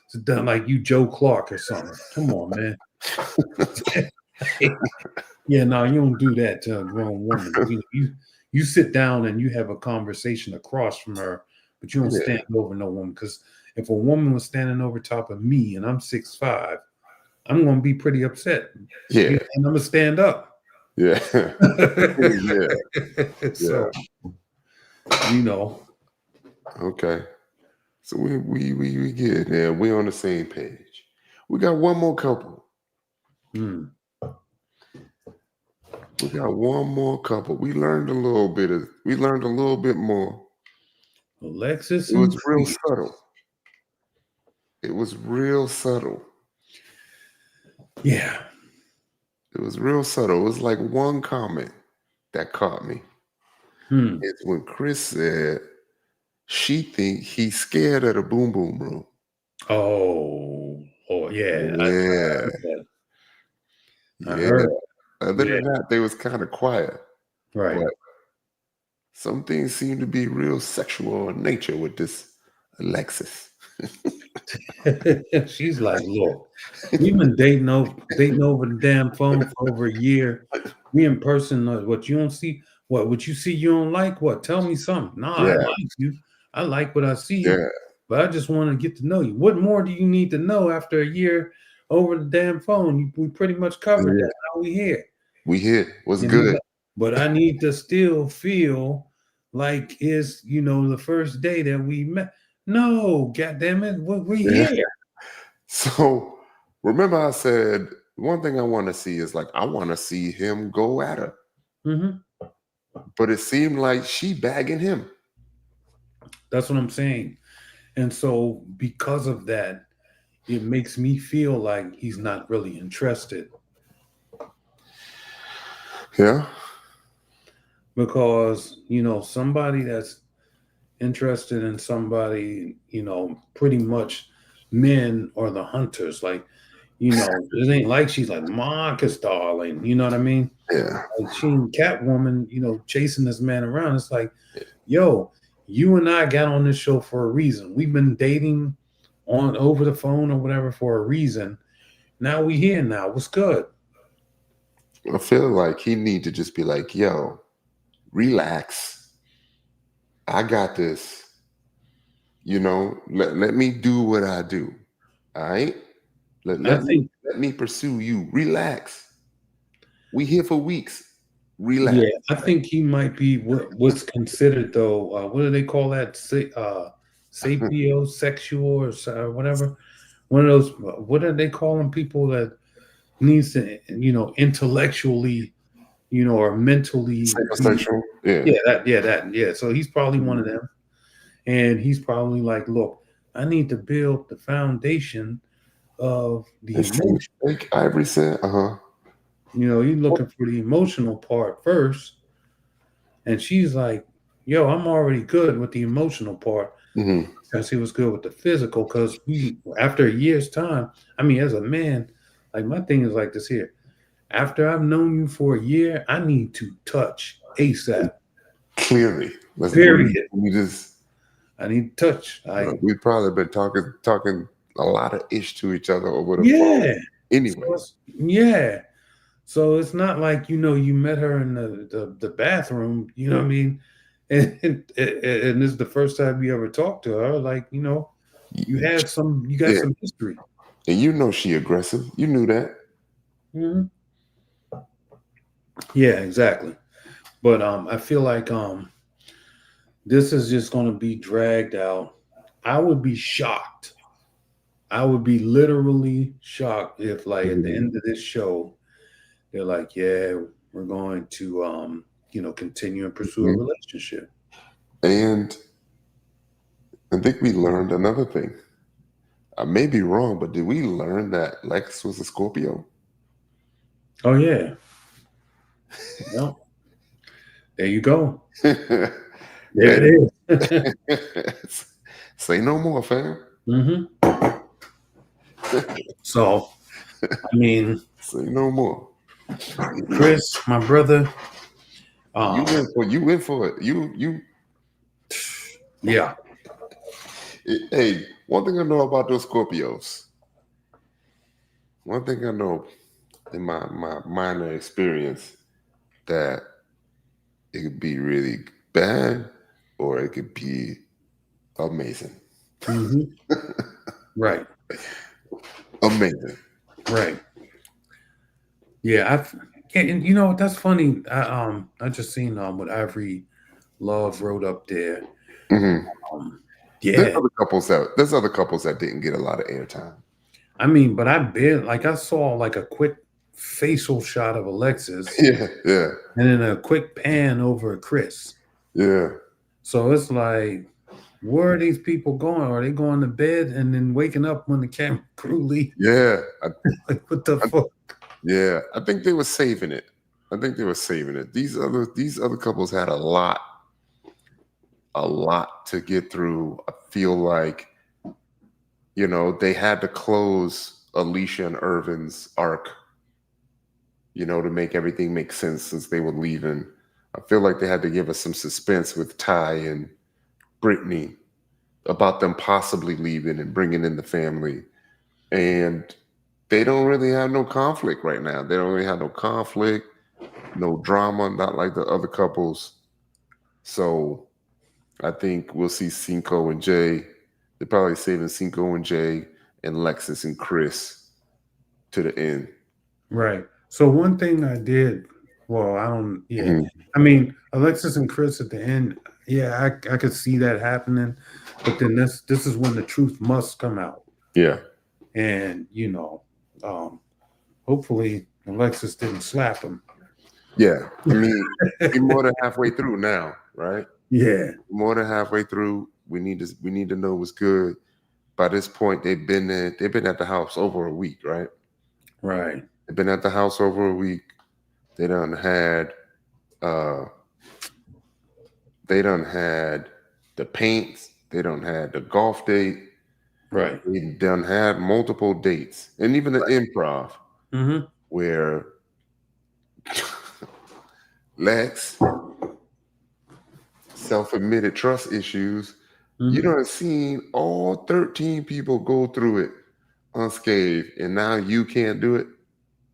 Sit down like you Joe Clark or something. Come on, man. Yeah, no, you don't do that to a grown woman. You sit down and you have a conversation across from her, but you don't Yeah. stand over no woman. Because if a woman was standing over top of me and I'm 6'5", I'm gonna be pretty upset. Yeah. And I'm gonna stand up. Yeah. Yeah. So, Okay. So we get it there. We on the same page. We got one more couple. mm, We got one more couple. We learned a little bit more. Alexis It and was real Steve. subtle. It was real subtle. Yeah. It was real subtle. It was like one comment that caught me. Hmm. It's when Chris said she think he's scared of the boom boom room. Oh, yeah. I Yeah. heard that. I Yeah. heard. Other Yeah. than that, they was kind of quiet. Right. But some things seem to be real sexual in nature with this Alexis. She's like, look, we've been dating over the damn phone for over a year. We in person, what you don't see, what you see you don't like, what? Tell me something. No, I Yeah. like you. I like what I see, Yeah. but I just want to get to know you. What more do you need to know after a year over the damn phone? We pretty much covered Yeah. that. Now we here. We here. What's And he's good? like, but I need to still feel like it's the first day that we met. No, goddamn it, we Yeah. here. So remember I said one thing I want to see is like I want to see him go at her. Mm-hmm. But it seemed like she bagging him. That's what I'm saying. And so because of that, it makes me feel like he's not really interested. Yeah. Because, somebody that's interested in somebody, pretty much men are the hunters. Like, it ain't like she's like Marcus, darling. You know what I mean? Yeah. Like she ain't Catwoman, chasing this man around. It's like, yo, you and I got on this show for a reason. We've been dating on over the phone or whatever for a reason. Now we here now. What's good? I feel like he need to just be like, yo, relax. I got this. Let me do what I do. All right. Let me pursue you. Relax. We here for weeks. Relax. Yeah, I think he might be what's considered though. What do they call that? Sapiosexual or whatever. One of those. What are they calling people that needs to intellectually or mentally Psychosexual. yeah. So he's probably one of them, and he's probably like, look, I need to build the foundation of the emotion. Like Ivory said, He's looking for the emotional part first, and she's like, yo, I'm already good with the emotional part. Mm-hmm. Because he was good with the physical. Because after a year's time, I mean, as a man, like my thing is like this here. After I've known you for a year, I need to touch ASAP. Clearly. Period. We just I need to touch. we've probably been talking a lot of ish to each other over the phone. Anyway. Yeah. So it's not like you met her in the bathroom, you know what I mean? And this is the first time you ever talked to her. Like, you got some history. And she aggressive. You knew that. Mm-hmm. Yeah, exactly. But I feel like this is just going to be dragged out. I would be shocked. I would be literally shocked if, like, at the Mhm. end of this show, they're like, "Yeah, we're going to, continue and pursue a Mhm. relationship." And I think we learned another thing. I may be wrong, but did we learn that Lex was a Scorpio? Oh yeah, well, there you go. There Hey, it is. say no more, fam. hmm So, I mean, Say no more. Chris, my brother, You um, went for it. You. yeah, Hey, one thing I know about those Scorpios. One thing I know in my minor experience that it could be really bad or it could be amazing. hmm right, Amazing. right, yeah. And you know that's funny. I just seen what Ivory Love wrote up there. Hmm. Um, yeah, There's other couples that didn't get a lot of airtime. I mean, but I saw like a quick facial shot of Alexis Yeah, yeah, and then a quick pan over at Chris. yeah, So it's like, where are these people going? Are they going to bed and then waking up when the camera crew leave? yeah. Like, what the I, fuck? yeah, I think they were saving it. I think they were saving it. These other couples had a lot to get through. I feel like they had to close Alicia and Irvin's arc, to make everything make sense since they were leaving. I feel like they had to give us some suspense with Ty and Brittany about them possibly leaving and bringing in the family. And they don't really have no conflict right now. They don't really have no conflict, no drama, not like the other couples. So I think we'll see Sinko and Jay. They're probably saving Sinko and Jay and Lexus and Chris to the end. Right. So one thing I did, well, I don't, yeah. Mhm. I mean, Alexis and Chris at the end, yeah, I could see that happening, but then this is when the truth must come out, Yeah. and um, hopefully Alexis didn't slap him. Yeah. I mean, we're more than halfway through now, right? Yeah. More than halfway through. We need to know what's good. By this point, they've been at the house over a week, right? Right. They've been at the house over a week. They done had uh they done had the paints, they done had the golf date, Right. they done had multiple dates, and even the improv Mm-hmm. where Lex self-admitted trust issues. You Mm-hmm. done seen all 13 people go through it unscathed, and now you can't do it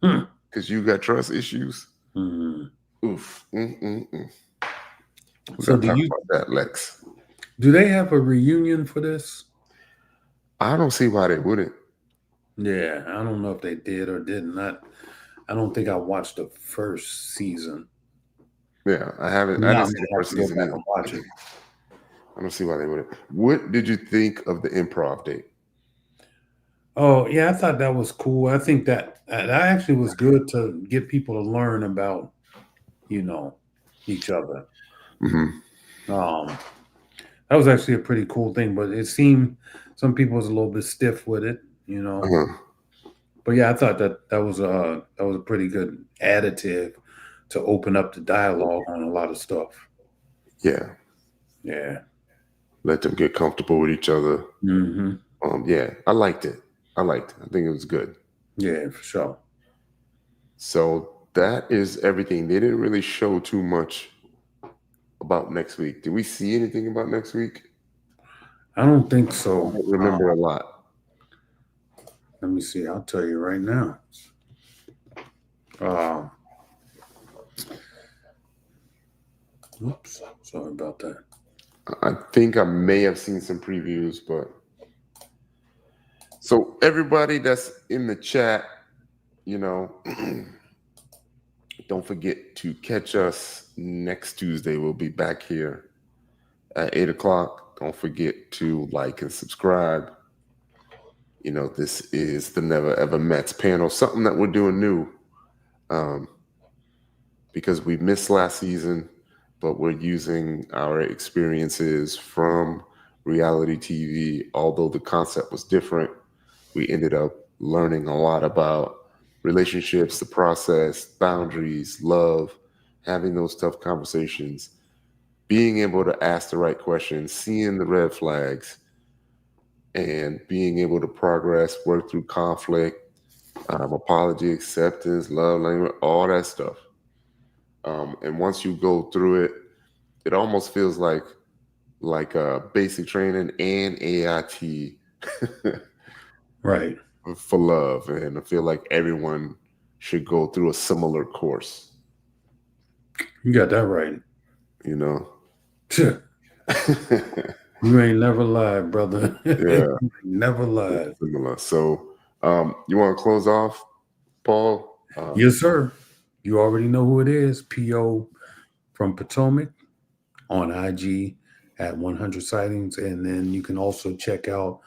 Hmm. because you got trust issues. Mm-hmm. Oof. Mm-mm-mm. We So gotta talk about that, Lex. do they have a reunion for this? I don't see why they wouldn't. Yeah, I don't know if they did or didn't. I don't think I watched the first season. Yeah, I haven't. I Now didn't I'm see the gonna have first to go season back either. and watch it. I don't see why they wouldn't. What did you think of the improv date? Oh yeah, I thought that was cool. I think that actually was good to get people to learn about you know each other. Hmm. Um, that was actually a pretty cool thing, but it seemed some people was a little bit stiff with it, you know. Uh-huh. But yeah, I thought that was a pretty good additive to open up the dialogue on a lot of stuff. Yeah, Yeah. let them get comfortable with each other. Hmm. Yeah, I liked it. I liked it. I think it was good. Yeah, for sure. So that is everything. They didn't really show too much about next week. Did we see anything about next week? I don't think I so. don't remember a lot. Let me see. I'll tell you right now. Uh, oops. Sorry about that. I think I may have seen some previews, but so everybody that's in the chat, you know, Don't forget to catch us next Tuesday. We'll be back here at 8 o'clock. Don't forget to like and subscribe. This is the Never Ever Mets panel, something that we're doing new because we missed last season, but we're using our experiences from reality TV. Although the concept was different, we ended up learning a lot about relationships, the process, boundaries, love, having those tough conversations, being able to ask the right questions, seeing the red flags, and being able to progress, work through conflict, apology, acceptance, love language, all that stuff. And once you go through it, it almost feels like basic training and AIT Right. for love. And I feel like everyone should go through a similar course. You got that right. Yeah. You ain't never lied, brother. Yeah. Never lied. Similar. So you want to close off, Paul? Yes, sir. You already know who it is. P.O. from Potomac on IG at 100 Sightings. And then you can also check out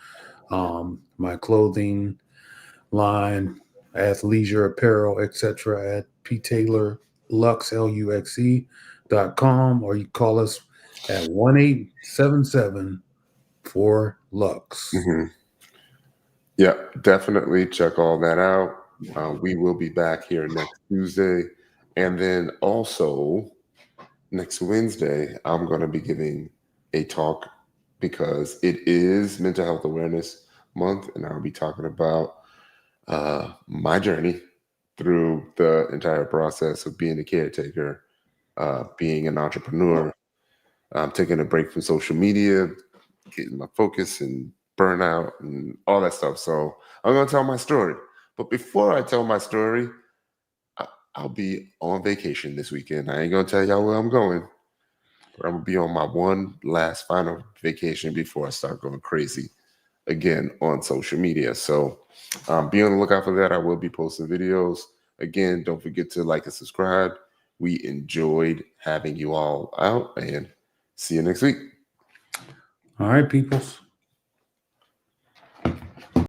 my clothing line, athleisure apparel, etc. at ptaylorluxe.com, or you call us at 1-877-4-LUX. Mm-hmm. Yeah, definitely check all that out. We will be back here next Tuesday. And then also next Wednesday, I'm going to be giving a talk because it is Mental Health Awareness Month. And I'll be talking about my journey through the entire process of being a caretaker, being an entrepreneur, taking a break from social media, getting my focus and burnout and all that stuff. So I'm going to tell my story. But before I tell my story, I'll be on vacation this weekend. I ain't going to tell y'all where I'm going. But I'm going to be on my one last final vacation before I start going crazy again on social media. So be on the lookout for that. I will be posting videos. Again, don't forget to like and subscribe. We enjoyed having you all out, and see you next week. All right, peoples.